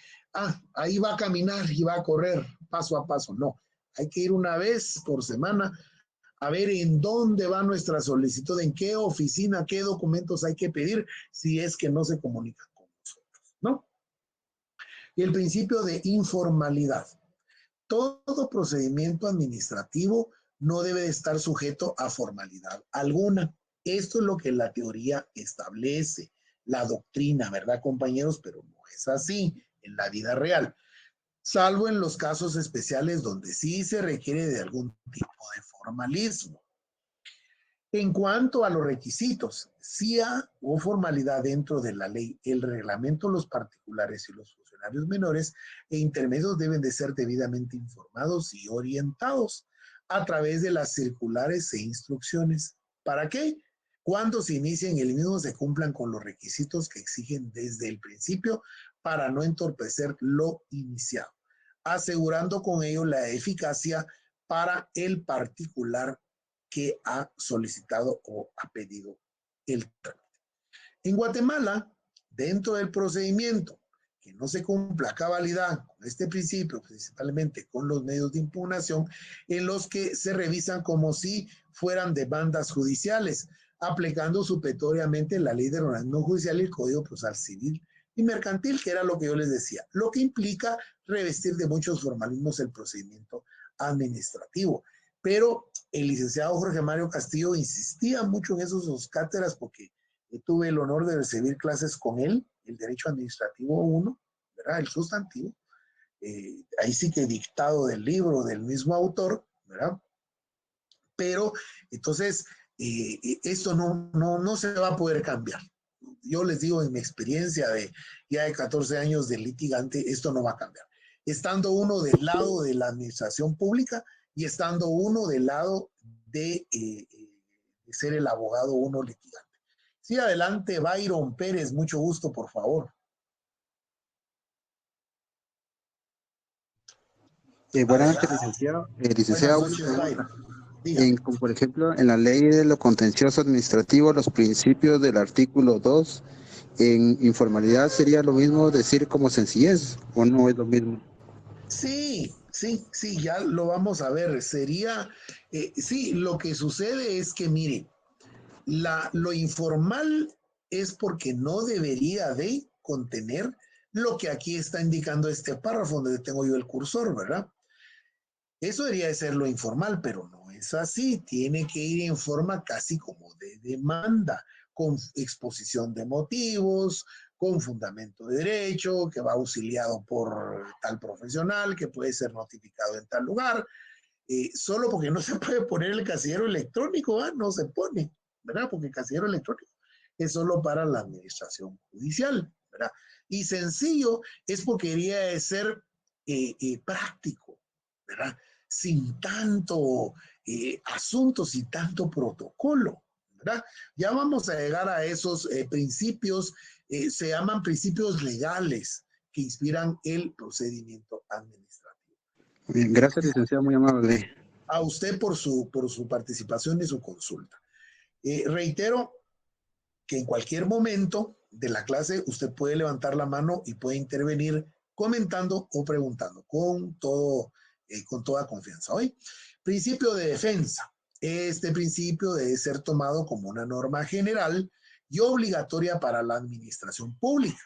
ahí va a caminar y va a correr paso a paso. No, hay que ir una vez por semana a ver en dónde va nuestra solicitud, en qué oficina, qué documentos hay que pedir si es que no se comunican con nosotros, ¿no? Y el principio de informalidad. Todo procedimiento administrativo no debe de estar sujeto a formalidad alguna. Esto es lo que la teoría establece, la doctrina, ¿verdad, compañeros? Pero no es así en la vida real, salvo en los casos especiales donde sí se requiere de algún tipo de formalismo. En cuanto a los requisitos, sí hubo formalidad dentro de la ley. El reglamento, los particulares y los funcionarios menores e intermedios deben de ser debidamente informados y orientados a través de las circulares e instrucciones. ¿Para qué? Cuando se inicien el mismo se cumplan con los requisitos que exigen desde el principio para no entorpecer lo iniciado, asegurando con ello la eficacia para el particular que ha solicitado o ha pedido el trámite. En Guatemala, dentro del procedimiento que no se cumpla a cabalidad con este principio, principalmente con los medios de impugnación, en los que se revisan como si fueran demandas judiciales, aplicando supletoriamente la ley de organismo judicial y el Código Procesal Civil y Mercantil, que era lo que yo les decía, lo que implica revestir de muchos formalismos el procedimiento administrativo. Pero el licenciado Jorge Mario Castillo insistía mucho en esos sus cátedras porque tuve el honor de recibir clases con él, el Derecho Administrativo 1, ¿verdad? El sustantivo. Ahí sí que dictado del libro del mismo autor, ¿verdad? Pero entonces esto no se va a poder cambiar. Yo les digo, en mi experiencia ya de 14 años de litigante, esto no va a cambiar. Estando uno del lado de la administración pública y estando uno del lado de ser el abogado uno litigante. Sí, adelante, Byron Pérez, mucho gusto, por favor. Buenas noches, licenciado. Licenciado, buenas noches, Byron. como por ejemplo, en la ley de lo contencioso administrativo, los principios del artículo 2, en informalidad sería lo mismo decir como sencillez, ¿o no es lo mismo? Sí, ya lo vamos a ver. Sería, sí, lo que sucede es que, mire, lo informal es porque no debería de contener lo que aquí está indicando este párrafo donde tengo yo el cursor, ¿verdad? Eso debería de ser lo informal, pero no es así. Tiene que ir en forma casi como de demanda, con exposición de motivos, con fundamento de derecho, que va auxiliado por tal profesional, que puede ser notificado en tal lugar. Solo porque no se puede poner el casillero electrónico, no se pone, ¿verdad? Porque el casillero electrónico es solo para la administración judicial, ¿verdad? Y sencillo es porque debería de ser práctico, ¿verdad? Sin tanto asuntos y tanto protocolo, ¿verdad? Ya vamos a llegar a esos principios, se llaman principios legales que inspiran el procedimiento administrativo. Bien, gracias, licenciado, muy amable. A usted por su participación y su consulta. Reitero que en cualquier momento de la clase usted puede levantar la mano y puede intervenir comentando o preguntando con toda confianza. Hoy, principio de defensa. Este principio debe ser tomado como una norma general y obligatoria para la administración pública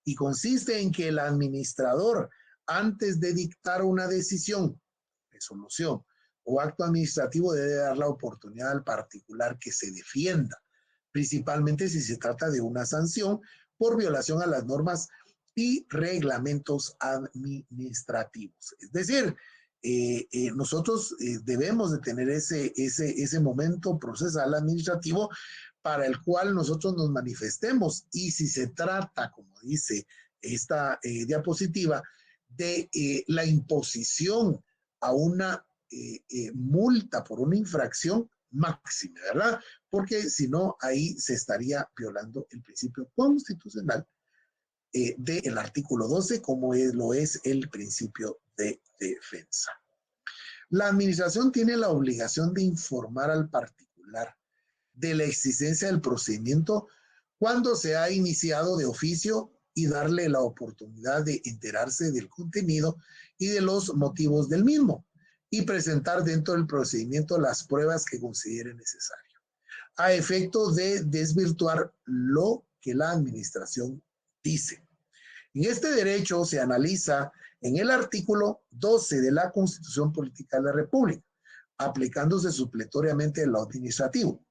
y consiste en que el administrador, antes de dictar una decisión, resolución, o acto administrativo debe dar la oportunidad al particular que se defienda, principalmente si se trata de una sanción por violación a las normas y reglamentos administrativos. Es decir, nosotros debemos de tener ese momento procesal administrativo para el cual nosotros nos manifestemos, y si se trata, como dice esta diapositiva, de la imposición a una multa por una infracción máxima, ¿verdad? Porque si no, ahí se estaría violando el principio constitucional del artículo 12, como lo es el principio de defensa. La administración tiene la obligación de informar al particular de la existencia del procedimiento cuando se ha iniciado de oficio y darle la oportunidad de enterarse del contenido y de los motivos del mismo, y presentar dentro del procedimiento las pruebas que considere necesario, a efecto de desvirtuar lo que la administración dice. En este derecho se analiza en el artículo 12 de la Constitución Política de la República, aplicándose supletoriamente a lo administrativo.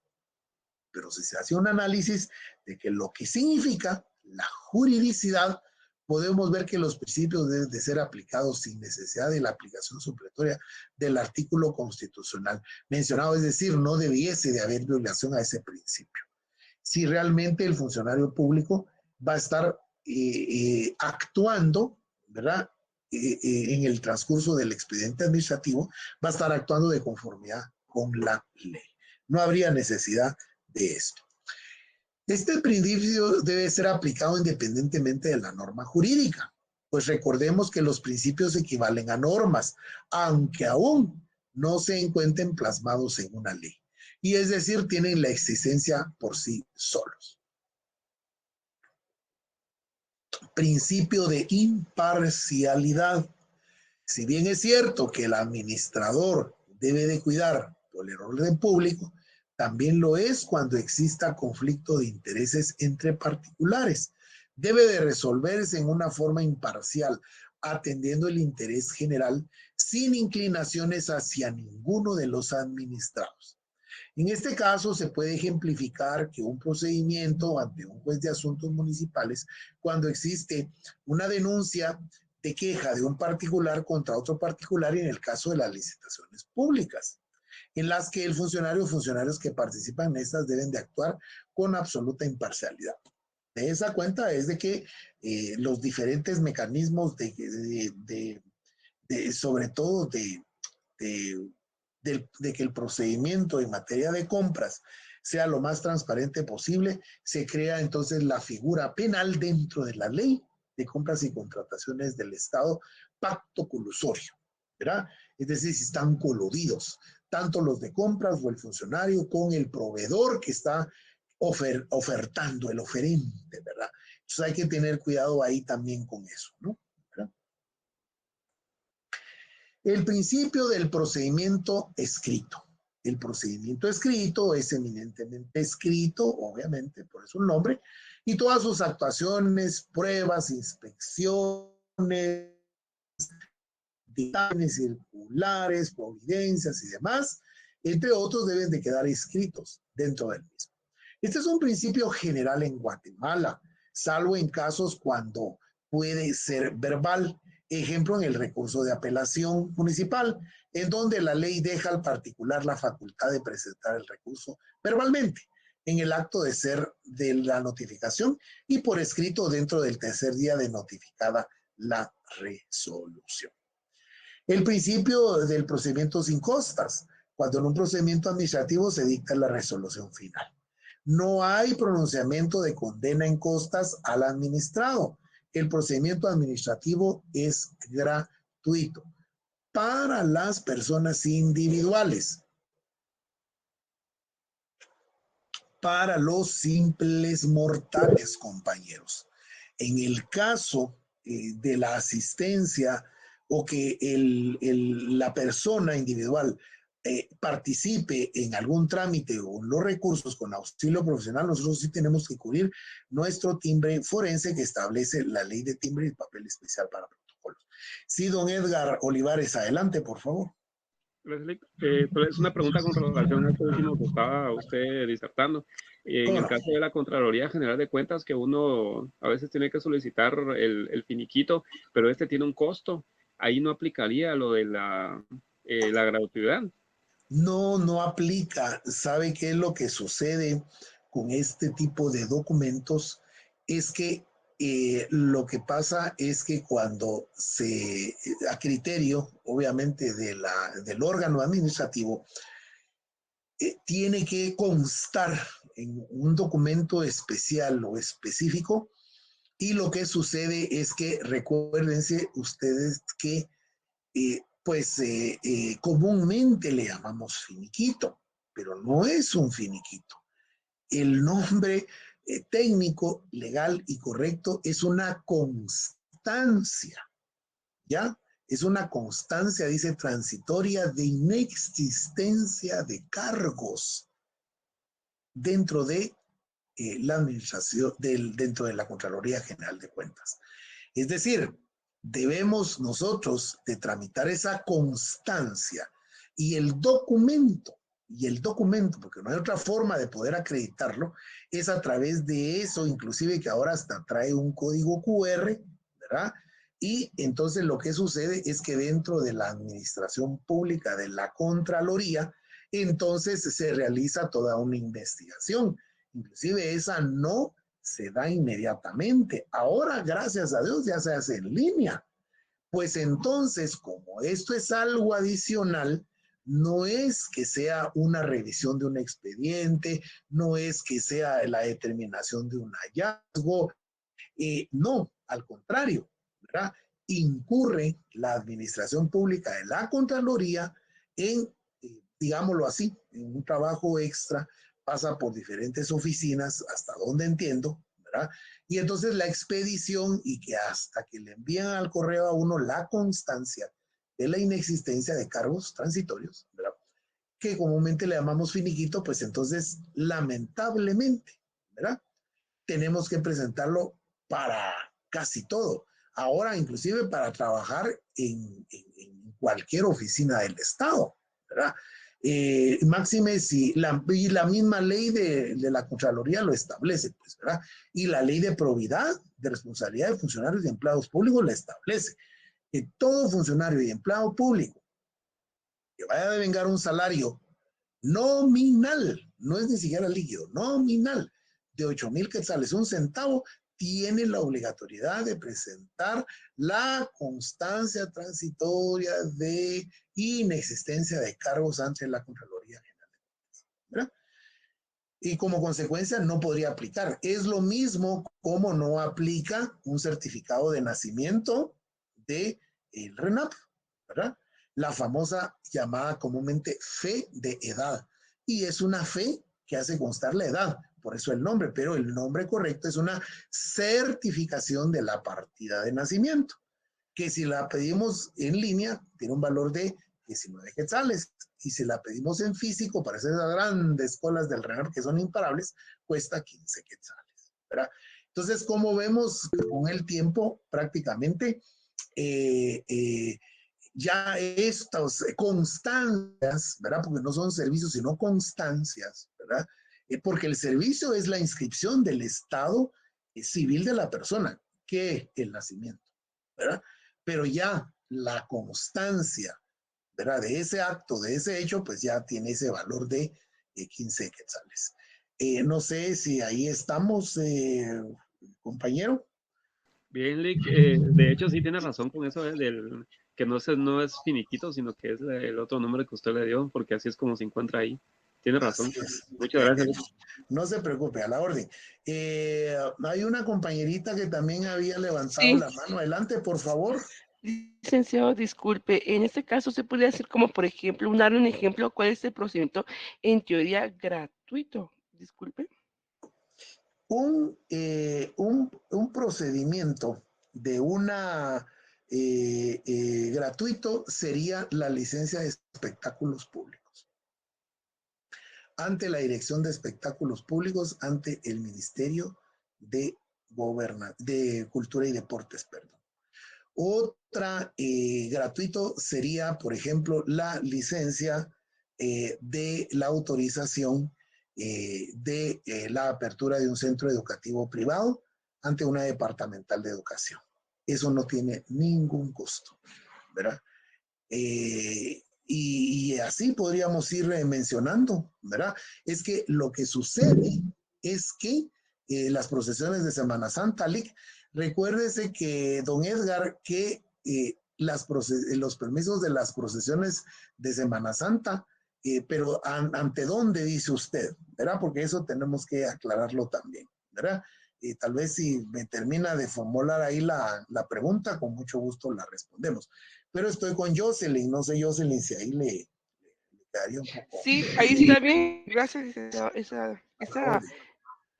Pero si se hace un análisis de que lo que significa la juridicidad, podemos ver que los principios deben de ser aplicados sin necesidad de la aplicación supletoria del artículo constitucional mencionado, es decir, no debiese de haber violación a ese principio. Si realmente el funcionario público va a estar actuando, ¿verdad? En el transcurso del expediente administrativo, va a estar actuando de conformidad con la ley. No habría necesidad de esto. Este principio debe ser aplicado independientemente de la norma jurídica, pues recordemos que los principios equivalen a normas, aunque aún no se encuentren plasmados en una ley, y es decir, tienen la existencia por sí solos. Principio de imparcialidad. Si bien es cierto que el administrador debe de cuidar por el orden público, también lo es cuando exista conflicto de intereses entre particulares. Debe de resolverse en una forma imparcial, atendiendo el interés general, sin inclinaciones hacia ninguno de los administrados. En este caso, se puede ejemplificar que un procedimiento ante un juez de asuntos municipales, cuando existe una denuncia de queja de un particular contra otro particular, y en el caso de las licitaciones públicas, en las que el funcionario o funcionarios que participan en estas deben de actuar con absoluta imparcialidad. De esa cuenta es de que los diferentes mecanismos sobre todo de que el procedimiento en materia de compras sea lo más transparente posible, se crea entonces la figura penal dentro de la ley de compras y contrataciones del Estado, pacto colusorio, ¿verdad? Es decir, si están coludidos, tanto los de compras o el funcionario con el proveedor que está ofertando, el oferente, ¿verdad? Entonces hay que tener cuidado ahí también con eso, ¿no? ¿Verdad? El principio del procedimiento escrito. El procedimiento escrito es eminentemente escrito, obviamente, por eso el nombre, y todas sus actuaciones, pruebas, inspecciones, dictámenes circulares, providencias y demás, entre otros, deben de quedar escritos dentro del mismo. Este es un principio general en Guatemala, salvo en casos cuando puede ser verbal. Ejemplo, en el recurso de apelación municipal, en donde la ley deja al particular la facultad de presentar el recurso verbalmente, en el acto de ser de la notificación y por escrito dentro del tercer día de notificada la resolución. El principio del procedimiento sin costas, cuando en un procedimiento administrativo se dicta la resolución final. No hay pronunciamiento de condena en costas al administrado. El procedimiento administrativo es gratuito para las personas individuales. Para los simples mortales, compañeros. En el caso de la asistencia o que la persona individual participe en algún trámite o en los recursos con auxilio profesional, nosotros sí tenemos que cubrir nuestro timbre forense que establece la ley de timbre y papel especial para protocolos. Sí, don Edgar Olivares, adelante, por favor. Leslie, pero es una pregunta con relación a esto último que estaba usted disertando. En ¿Cómo el no? caso de la Contraloría General de Cuentas, que uno a veces tiene que solicitar el finiquito, pero este tiene un costo, ahí no aplicaría lo de la gratuidad. No, no aplica. ¿Sabe qué es lo que sucede con este tipo de documentos? Es que lo que pasa es que cuando a criterio, obviamente, del órgano administrativo, tiene que constar en un documento especial o específico, y lo que sucede es que recuérdense ustedes que comúnmente le llamamos finiquito, pero no es un finiquito. El nombre técnico, legal y correcto es una constancia, ¿ya? Es una constancia, dice, transitoria de inexistencia de cargos dentro de la administración, dentro de la Contraloría General de Cuentas. Es decir, debemos nosotros de tramitar esa constancia y el documento, porque no hay otra forma de poder acreditarlo, es a través de eso, inclusive que ahora hasta trae un código QR, ¿verdad? Y entonces lo que sucede es que dentro de la administración pública de la Contraloría, entonces se realiza toda una investigación. Inclusive esa no se da inmediatamente. Ahora, gracias a Dios, ya se hace en línea. Pues entonces, como esto es algo adicional, no es que sea una revisión de un expediente, no es que sea la determinación de un hallazgo, no, al contrario, ¿verdad? Incurre la administración pública de la Contraloría en, digámoslo así, en un trabajo extra, pasa por diferentes oficinas, hasta donde entiendo, ¿verdad? Y entonces la expedición y que hasta que le envían al correo a uno la constancia de la inexistencia de cargos transitorios, ¿verdad? Que comúnmente le llamamos finiquito, pues entonces lamentablemente, ¿verdad? Tenemos que presentarlo para casi todo. Ahora, inclusive para trabajar en cualquier oficina del Estado, ¿verdad? Máxime si y la misma ley de la Contraloría lo establece, pues, ¿verdad? Y la ley de probidad, de responsabilidad de funcionarios y empleados públicos la establece. Que todo funcionario y empleado público que vaya a devengar un salario nominal, no es ni siquiera líquido, nominal, de 8,000 quetzales, un centavo, tiene la obligatoriedad de presentar la constancia transitoria de inexistencia de cargos ante la Contraloría General, ¿verdad? Y como consecuencia no podría aplicar. Es lo mismo como no aplica un certificado de nacimiento de el RENAP, ¿verdad? La famosa llamada comúnmente fe de edad. Y es una fe que hace constar la edad, por eso el nombre, pero el nombre correcto es una certificación de la partida de nacimiento, que si la pedimos en línea tiene un valor de 19 quetzales, y si la pedimos en físico para esas grandes colas del RENAP que son imparables, cuesta 15 quetzales, ¿verdad? Entonces, como vemos con el tiempo, prácticamente ya estas constancias, ¿verdad? Porque no son servicios, sino constancias, ¿verdad? Porque el servicio es la inscripción del estado civil de la persona, que el nacimiento, ¿verdad? Pero ya la constancia, ¿verdad? De ese acto, de ese hecho, pues ya tiene ese valor de 15 quetzales. No sé si ahí estamos, compañero. Bien, Lick, de hecho sí tiene razón con eso del que no es finiquito, sino que es el otro nombre que usted le dio, porque así es como se encuentra ahí. Tiene razón. Así es. Muchas gracias, Lick. No se preocupe, a la orden. Hay una compañerita que también había levantado Sí, la mano. Adelante, por favor. licenciado, disculpe. En este caso, se podría hacer como, por ejemplo, dar un ejemplo, ¿cuál es el procedimiento en teoría gratuito? Disculpe. Un procedimiento de una gratuito sería la licencia de espectáculos públicos ante la Dirección de Espectáculos Públicos, ante el Ministerio de Cultura y Deportes, perdón. Otra gratuito sería, por ejemplo, la licencia de la autorización de la apertura de un centro educativo privado ante una departamental de educación. Eso no tiene ningún costo, ¿verdad? Y así podríamos ir mencionando, ¿verdad? Es que lo que sucede es que las procesiones de Semana Santa, recuérdese que, don Edgar, que los permisos de las procesiones de Semana Santa, pero ¿ante dónde dice usted? ¿Verdad? Porque eso tenemos que aclararlo también, ¿verdad? Tal vez si me termina de formular ahí la pregunta, con mucho gusto la respondemos. Pero estoy con Jocelyn, no sé, Jocelyn, si ahí le quedaría un poco. Sí, ahí está bien. Gracias.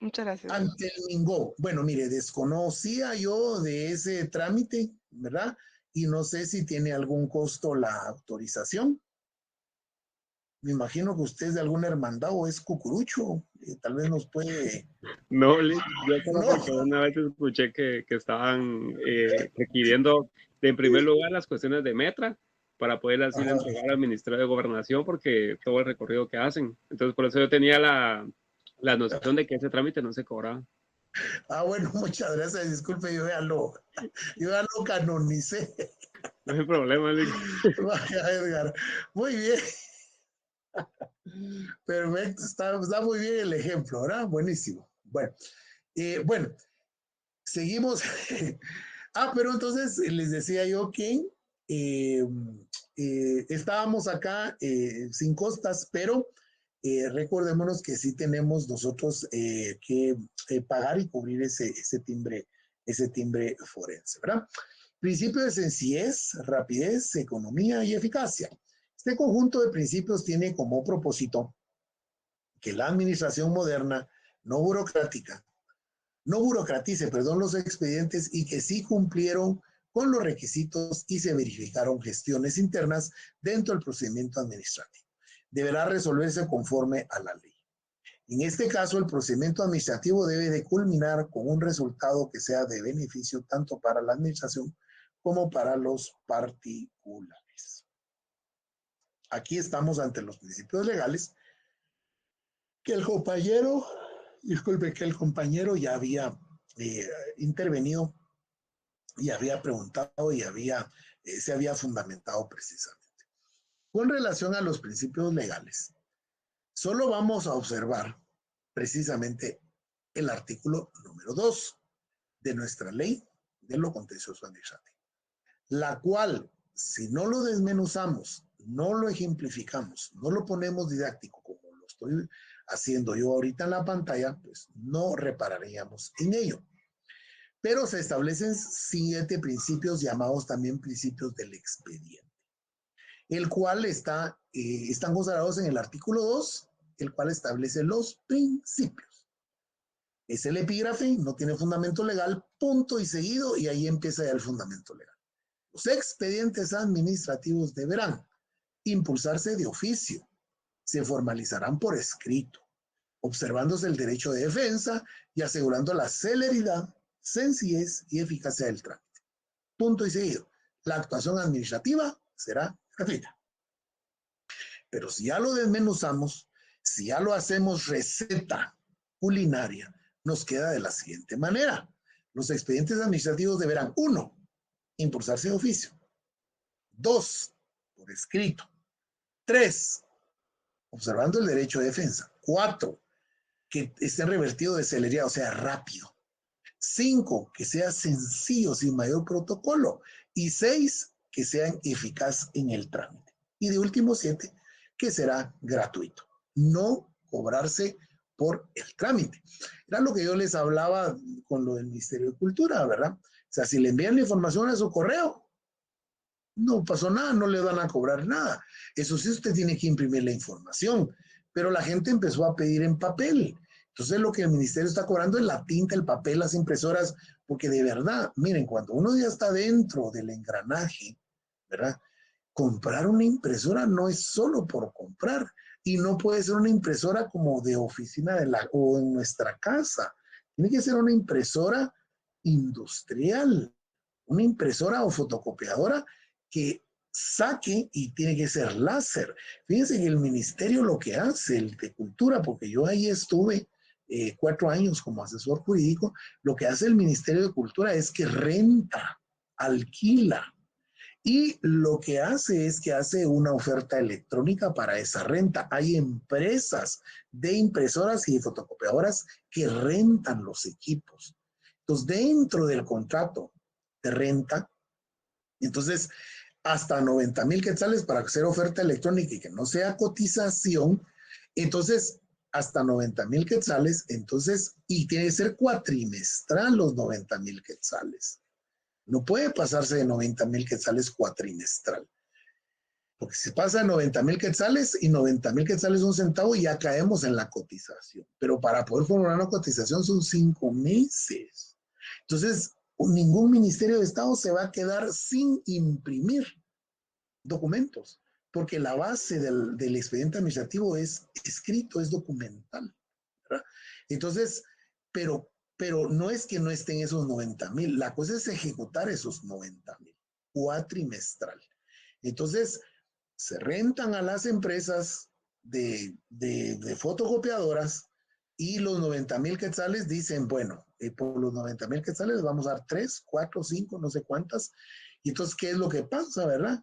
Muchas gracias. Ante el Mingo. Bueno, mire, desconocía yo de ese trámite, ¿verdad? Y no sé si tiene algún costo la autorización. Me imagino que usted es de alguna hermandad o es cucurucho. Tal vez nos puede... No, yo solo No. porque una vez escuché que estaban requiriendo, en primer lugar, las cuestiones de Metra para poder así entregar al Ministerio de Gobernación, porque todo el recorrido que hacen. Entonces, por eso yo tenía la noción de que ese trámite no se cobraba. Bueno, muchas gracias. Disculpe, yo ya lo canonicé. No hay problema, Lick. Vaya, Edgar. Muy bien. Perfecto, está muy bien el ejemplo, ¿verdad? Buenísimo. Bueno, seguimos. Pero entonces les decía yo que estábamos acá sin costas, pero recordémonos que sí tenemos nosotros que pagar y cubrir ese timbre forense, ¿verdad? Principio de sencillez, rapidez, economía y eficacia. Este conjunto de principios tiene como propósito que la administración moderna no burocratice, los expedientes y que sí cumplieron con los requisitos y se verificaron gestiones internas dentro del procedimiento administrativo. Deberá resolverse conforme a la ley. En este caso, el procedimiento administrativo debe de culminar con un resultado que sea de beneficio tanto para la administración como para los particulares. Aquí estamos ante los principios legales que el compañero ya había intervenido y había preguntado y se había fundamentado precisamente. Con relación a los principios legales, solo vamos a observar precisamente el artículo número 2 de nuestra ley de lo contencioso administrativo, la cual, si no lo desmenuzamos, no lo ejemplificamos, no lo ponemos didáctico como lo estoy haciendo yo ahorita en la pantalla, pues no repararíamos en ello. Pero se establecen 7 principios llamados también principios del expediente, el cual están consagrados en el artículo 2, el cual establece los principios. Es el epígrafe, no tiene fundamento legal, punto y seguido, y ahí empieza ya el fundamento legal. Los expedientes administrativos deberán impulsarse de oficio, se formalizarán por escrito, observándose el derecho de defensa y asegurando la celeridad, sencillez y eficacia del trámite. Punto y seguido. La actuación administrativa será gratuita. Pero si ya lo desmenuzamos, si ya lo hacemos receta culinaria, nos queda de la siguiente manera. Los expedientes administrativos deberán, 1, impulsarse de oficio. 2, por escrito. 3, observando el derecho de defensa. 4, que esté revertido de celeridad, o sea, rápido. 5, que sea sencillo, sin mayor protocolo. Y 6, que sean eficaz en el trámite. Y de último, 7, que será gratuito. No cobrarse por el trámite. Era lo que yo les hablaba con lo del Ministerio de Cultura, ¿verdad? O sea, si le envían la información a su correo, no pasó nada, no le van a cobrar nada. Eso sí, usted tiene que imprimir la información, pero la gente empezó a pedir en papel. Entonces, lo que el ministerio está cobrando es la tinta, el papel, las impresoras, porque de verdad, miren, cuando uno ya está dentro del engranaje, ¿verdad? Comprar una impresora no es solo por comprar, y no puede ser una impresora como de oficina o en nuestra casa. Tiene que ser una impresora industrial, una impresora o fotocopiadora que saque, y tiene que ser láser. Fíjense que el ministerio lo que hace, el de Cultura, porque yo ahí estuve 4 años como asesor jurídico, lo que hace el Ministerio de Cultura es que renta, alquila, y lo que hace es que hace una oferta electrónica para esa renta. Hay empresas de impresoras y de fotocopiadoras que rentan los equipos. Entonces, dentro del contrato de renta, entonces, hasta 90,000 quetzales para hacer oferta electrónica y que no sea cotización, entonces, hasta 90,000 quetzales, entonces, y tiene que ser cuatrimestral los 90,000 quetzales. No puede pasarse de 90,000 quetzales cuatrimestral. Porque si pasa de 90,000 quetzales y 90,000 quetzales un centavo, ya caemos en la cotización. Pero para poder formular una cotización son 5 meses. Entonces, ningún Ministerio de Estado se va a quedar sin imprimir documentos, porque la base del expediente administrativo es escrito, es documental, ¿verdad? Entonces, pero no es que no estén esos 90,000, la cosa es ejecutar esos 90,000 cuatrimestral. Entonces, se rentan a las empresas de fotocopiadoras y los 90,000 quetzales dicen, bueno, por los 90,000 quetzales vamos a dar 3, 4, 5, no sé cuántas. Y entonces, ¿qué es lo que pasa, verdad?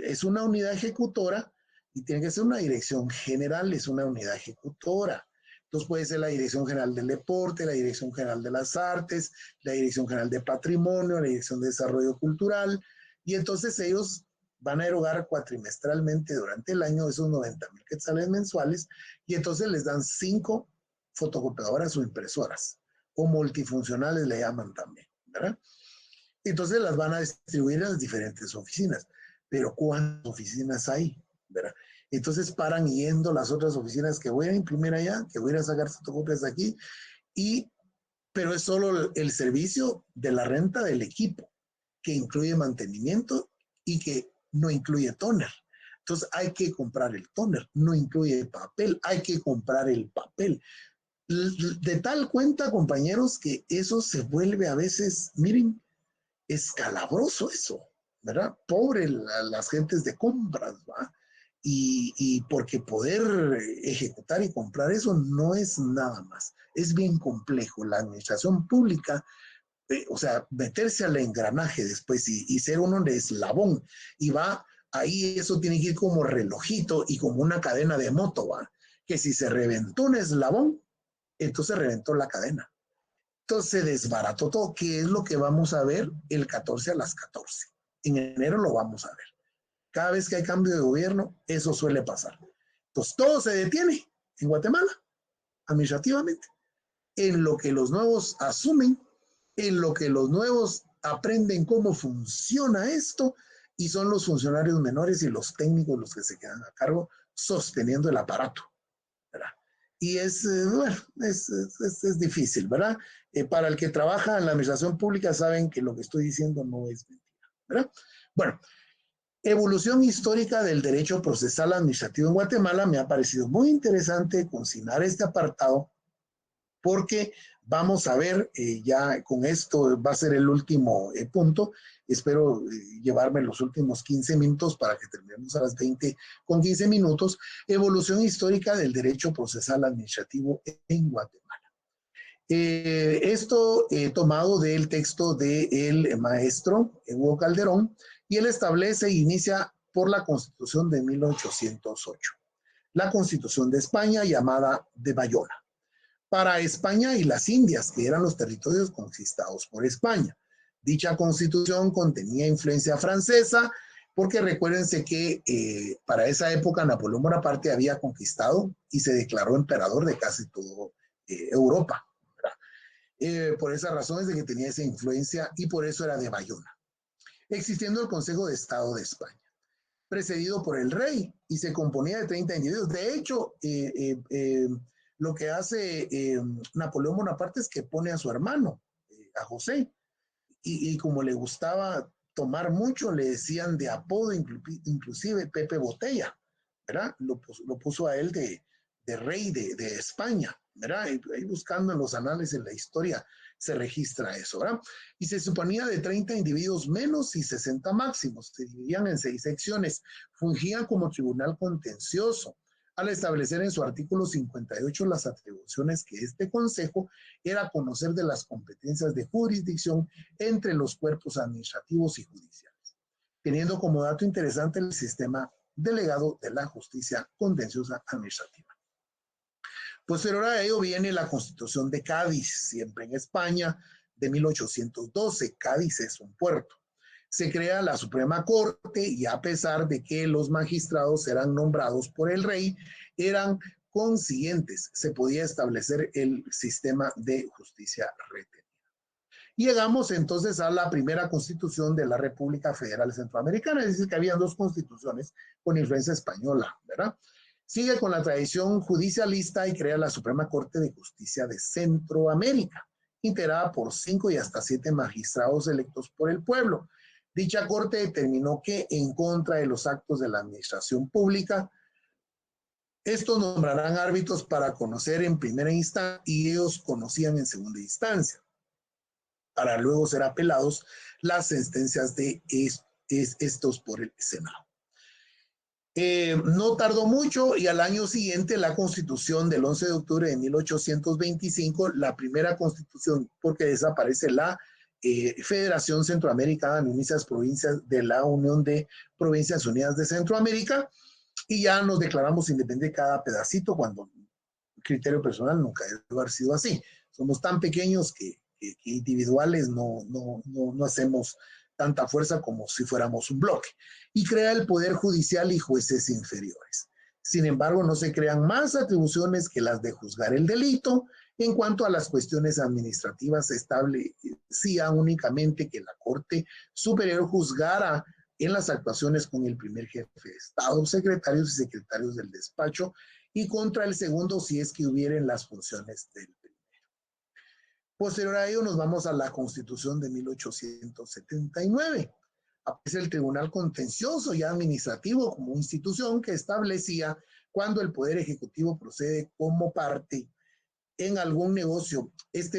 Es una unidad ejecutora y tiene que ser una dirección general, es una unidad ejecutora. Entonces puede ser la Dirección General del Deporte, la Dirección General de las Artes, la Dirección General de Patrimonio, la Dirección de Desarrollo Cultural, y entonces ellos van a erogar cuatrimestralmente durante el año esos 90,000 quetzales mensuales, y entonces les dan 5 fotocopiadoras o impresoras, o multifuncionales le llaman también, ¿verdad? Entonces las van a distribuir en las diferentes oficinas. Pero ¿cuántas oficinas hay? ¿Verdad? Entonces paran yendo las otras oficinas que voy a imprimir allá, que voy a sacar fotocopias de aquí, pero es solo el servicio de la renta del equipo, que incluye mantenimiento y que no incluye tóner. Entonces hay que comprar el tóner, no incluye papel, hay que comprar el papel. De tal cuenta, compañeros, que eso se vuelve a veces, miren, escalabroso eso, ¿verdad? Pobre las gentes de compras, ¿va? Y porque poder ejecutar y comprar eso no es nada más, es bien complejo. La administración pública, o sea, meterse al engranaje después y ser uno de eslabón, y va ahí, eso tiene que ir como relojito y como una cadena de moto, ¿va? Que si se reventó un eslabón, entonces reventó la cadena. Entonces se desbarató todo, que es lo que vamos a ver el 14 a las 14. En enero lo vamos a ver. Cada vez que hay cambio de gobierno, eso suele pasar. Entonces todo se detiene en Guatemala, administrativamente, en lo que los nuevos asumen, en lo que los nuevos aprenden cómo funciona esto, y son los funcionarios menores y los técnicos los que se quedan a cargo sosteniendo el aparato, ¿verdad? Y bueno, es difícil, ¿verdad? Para el que trabaja en la administración pública saben que lo que estoy diciendo no es mentira, ¿verdad? Bueno, evolución histórica del derecho procesal administrativo en Guatemala. Me ha parecido muy interesante consignar este apartado porque vamos a ver, ya con esto va a ser el último punto. Espero llevarme los últimos 15 minutos para que terminemos a las 20 con 15 minutos. Evolución histórica del derecho procesal administrativo en Guatemala. Esto tomado del texto del maestro Hugo Calderón, y él establece e inicia por la Constitución de 1808, la Constitución de España llamada de Bayona, para España y las Indias, que eran los territorios conquistados por España. Dicha Constitución contenía influencia francesa, porque recuérdense que para esa época Napoleón Bonaparte había conquistado y se declaró emperador de casi toda Europa. Por esa razón es de que tenía esa influencia, y por eso era de Bayona. Existiendo el Consejo de Estado de España, precedido por el rey, y se componía de 30 individuos. De hecho, lo que hace Napoleón Bonaparte es que pone a su hermano, a José, y como le gustaba tomar mucho, le decían de apodo inclusive Pepe Botella, ¿verdad? Lo puso a él de rey de España, ¿verdad? Ahí buscando en los anales, en la historia, se registra eso, ¿verdad? Y se suponía de 30 individuos menos y 60 máximos. Se dividían en 6 secciones. Fungían como tribunal contencioso, al establecer en su artículo 58 las atribuciones que este consejo era conocer de las competencias de jurisdicción entre los cuerpos administrativos y judiciales, teniendo como dato interesante el sistema delegado de la justicia contenciosa administrativa. Posterior a ello viene la Constitución de Cádiz, siempre en España, de 1812. Cádiz es un puerto. Se crea la Suprema Corte y a pesar de que los magistrados eran nombrados por el rey, eran conscientes, se podía establecer el sistema de justicia retenida. Llegamos entonces a la primera constitución de la República Federal Centroamericana, es decir, que habían 2 constituciones con influencia española, ¿verdad? Sigue con la tradición judicialista y crea la Suprema Corte de Justicia de Centroamérica, integrada por 5 y hasta 7 magistrados electos por el pueblo. Dicha corte determinó que, en contra de los actos de la administración pública, estos nombrarán árbitros para conocer en primera instancia y ellos conocían en segunda instancia, para luego ser apelados las sentencias de estos por el Senado. No tardó mucho y al año siguiente la Constitución del 11 de octubre de 1825, la primera Constitución, porque desaparece la Federación Centroamericana de Unidades Provincias de la Unión de Provincias Unidas de Centroamérica, y ya nos declaramos independientes cada pedacito, cuando criterio personal nunca debe haber sido así. Somos tan pequeños que individuales no hacemos tanta fuerza como si fuéramos un bloque, y crea el Poder Judicial y jueces inferiores. Sin embargo, no se crean más atribuciones que las de juzgar el delito. En cuanto a las cuestiones administrativas, se establecía únicamente que la Corte Superior juzgara en las actuaciones con el primer jefe de Estado, secretarios y secretarios del despacho, y contra el segundo si es que hubieran las funciones del primero. Posterior a ello nos vamos a la Constitución de 1879. Aparece el Tribunal Contencioso y Administrativo como institución que establecía cuando el Poder Ejecutivo procede como parte en algún negocio,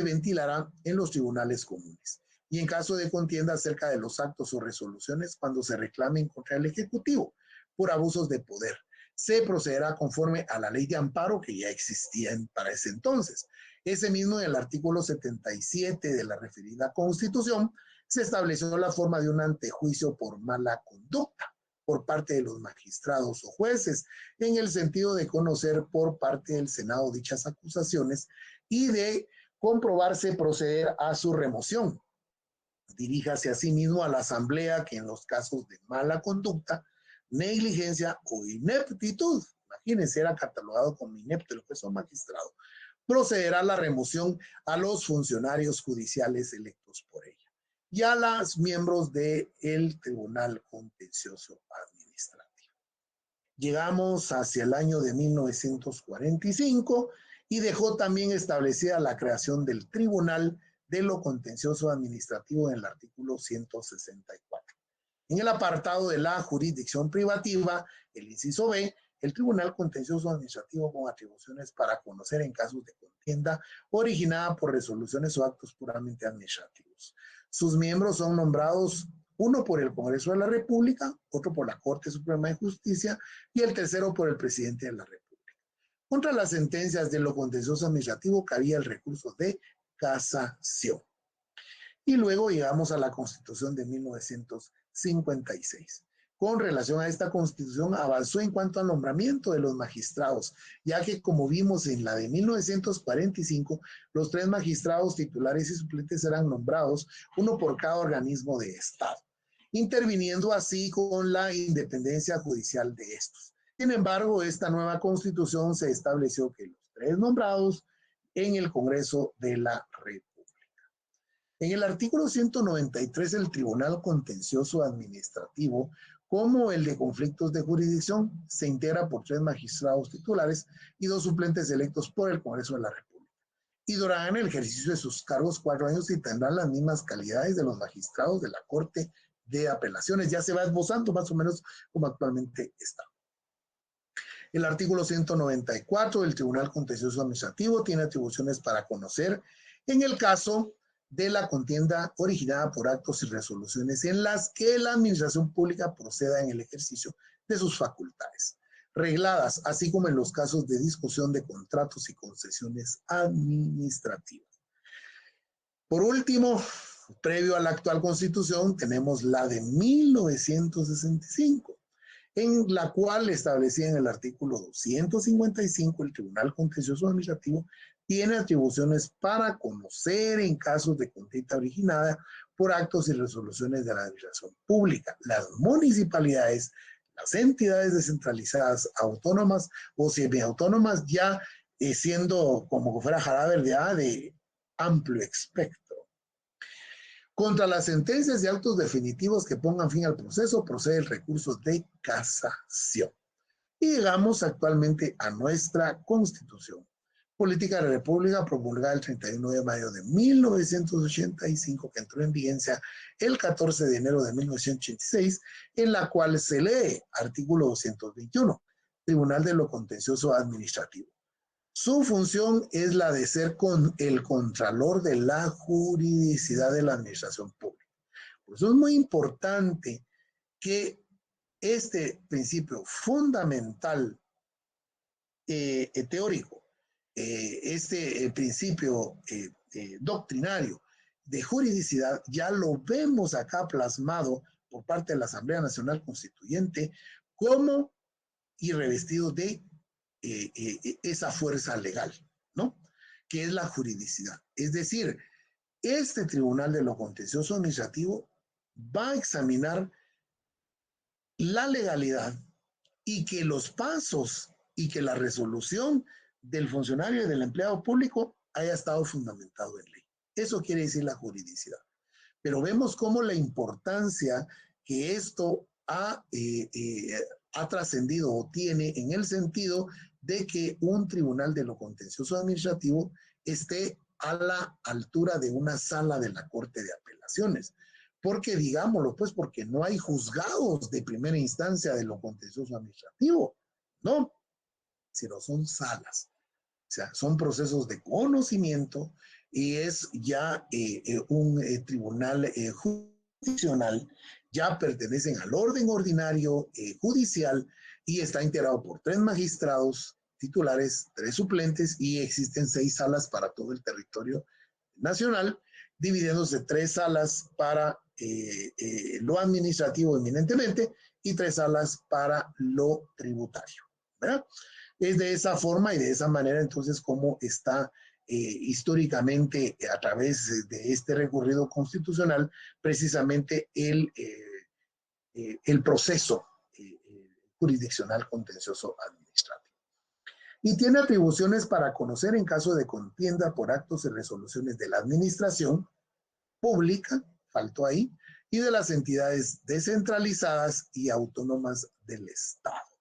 ventilará en los tribunales comunes. Y en caso de contienda acerca de los actos o resoluciones cuando se reclamen contra el Ejecutivo por abusos de poder, se procederá conforme a la ley de amparo que ya existía para ese entonces. Ese mismo, en el artículo 77 de la referida Constitución, se estableció la forma de un antejuicio por mala conducta por parte de los magistrados o jueces, en el sentido de conocer por parte del Senado dichas acusaciones y de comprobarse proceder a su remoción. Diríjase asimismo a la Asamblea que en los casos de mala conducta, negligencia o ineptitud, imagínense, era catalogado como inepto el juez o magistrado, procederá a la remoción a los funcionarios judiciales electos por ella y a los miembros del Tribunal Contencioso Administrativo. Llegamos hacia el año de 1945 y dejó también establecida la creación del Tribunal de lo Contencioso Administrativo en el artículo 164. En el apartado de la jurisdicción privativa, el inciso B, el Tribunal Contencioso Administrativo con atribuciones para conocer en casos de contienda originada por resoluciones o actos puramente administrativos. Sus miembros son nombrados, uno por el Congreso de la República, otro por la Corte Suprema de Justicia y el tercero por el Presidente de la República. Contra las sentencias de lo contencioso administrativo cabía el recurso de casación. Y luego llegamos a la Constitución de 1956. Con relación a esta Constitución, avanzó en cuanto al nombramiento de los magistrados, ya que, como vimos en la de 1945, los 3 magistrados titulares y suplentes eran nombrados, uno por cada organismo de Estado, interviniendo así con la independencia judicial de estos. Sin embargo, esta nueva Constitución se estableció que los 3 nombrados en el Congreso de la República. En el artículo 193, el Tribunal Contencioso Administrativo, como el de conflictos de jurisdicción, se integra por 3 magistrados titulares y 2 suplentes electos por el Congreso de la República. Y durarán el ejercicio de sus cargos 4 años y tendrán las mismas calidades de los magistrados de la Corte de Apelaciones. Ya se va esbozando más o menos como actualmente está. El artículo 194 del Tribunal Contencioso Administrativo tiene atribuciones para conocer en el caso de la contienda originada por actos y resoluciones en las que la administración pública proceda en el ejercicio de sus facultades, regladas, así como en los casos de discusión de contratos y concesiones administrativas. Por último, previo a la actual Constitución, tenemos la de 1965, en la cual establecía en el artículo 255 el Tribunal Contencioso Administrativo tiene atribuciones para conocer en casos de contienda originada por actos y resoluciones de la administración pública, las municipalidades, las entidades descentralizadas, autónomas o semiautónomas, ya siendo como que fuera jarabe de amplio espectro. Contra las sentencias y actos definitivos que pongan fin al proceso, procede el recurso de casación. Y llegamos actualmente a nuestra Constitución. Política de la República, promulgada el 31 de mayo de 1985, que entró en vigencia el 14 de enero de 1986, en la cual se lee artículo 221, Tribunal de lo Contencioso Administrativo. Su función es la de ser el contralor de la juridicidad de la administración pública. Por eso es muy importante que este principio fundamental teórico, este principio doctrinario de juridicidad, ya lo vemos acá plasmado por parte de la Asamblea Nacional Constituyente como y revestido de esa fuerza legal, ¿no? Que es la juridicidad. Es decir, este Tribunal de lo Contencioso Administrativo va a examinar la legalidad y que los pasos y que la resolución del funcionario y del empleado público haya estado fundamentado en ley. Eso quiere decir la juridicidad. Pero vemos cómo la importancia que esto ha trascendido o tiene en el sentido de que un tribunal de lo contencioso administrativo esté a la altura de una sala de la Corte de Apelaciones. Porque, digámoslo, pues, porque no hay juzgados de primera instancia de lo contencioso administrativo, ¿no? Sino son salas. O sea, son procesos de conocimiento y es ya un tribunal jurisdiccional, ya pertenecen al orden ordinario judicial y está integrado por 3 magistrados titulares, 3 suplentes y existen 6 salas para todo el territorio nacional, dividiéndose 3 salas para lo administrativo eminentemente y 3 salas para lo tributario, ¿verdad? Es de esa forma y de esa manera entonces como está históricamente a través de este recorrido constitucional precisamente el proceso jurisdiccional contencioso administrativo. Y tiene atribuciones para conocer en caso de contienda por actos y resoluciones de la administración pública, faltó ahí, y de las entidades descentralizadas y autónomas del Estado,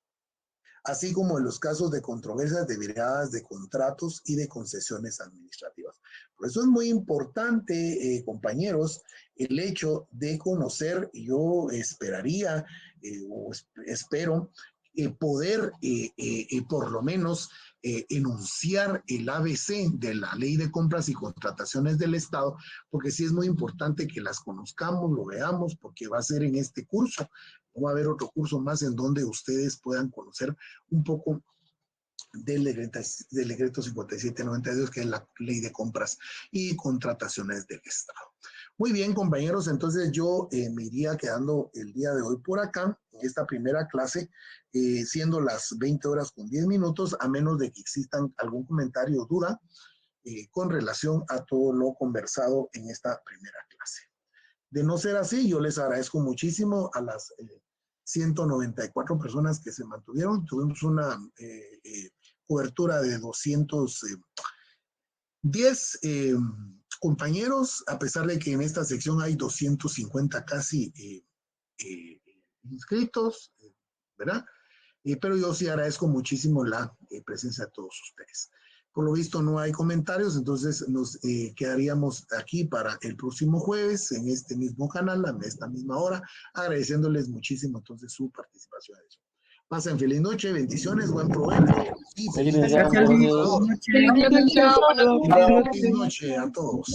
así como en los casos de controversias derivadas de contratos y de concesiones administrativas. Por eso es muy importante, compañeros, el hecho de conocer, yo esperaría o espero poder por lo menos enunciar el ABC de la Ley de Compras y Contrataciones del Estado, porque sí es muy importante que las conozcamos, lo veamos, porque va a ser en este curso. No va a haber otro curso más en donde ustedes puedan conocer un poco del decreto 5792, que es la Ley de Compras y Contrataciones del Estado. Muy bien, compañeros, entonces yo me iría quedando el día de hoy por acá, en esta primera clase, siendo las 20:10, a menos de que existan algún comentario o duda con relación a todo lo conversado en esta primera clase. De no ser así, yo les agradezco muchísimo a las 194 personas que se mantuvieron. Tuvimos una cobertura de 210 compañeros, a pesar de que en esta sección hay 250 casi inscritos, ¿verdad? Pero yo sí agradezco muchísimo la presencia de todos ustedes. Por lo visto no hay comentarios, entonces nos quedaríamos aquí para el próximo jueves en este mismo canal, a esta misma hora, agradeciéndoles muchísimo entonces su participación. Pasen feliz noche, bendiciones, buen provecho y feliz noche a todos.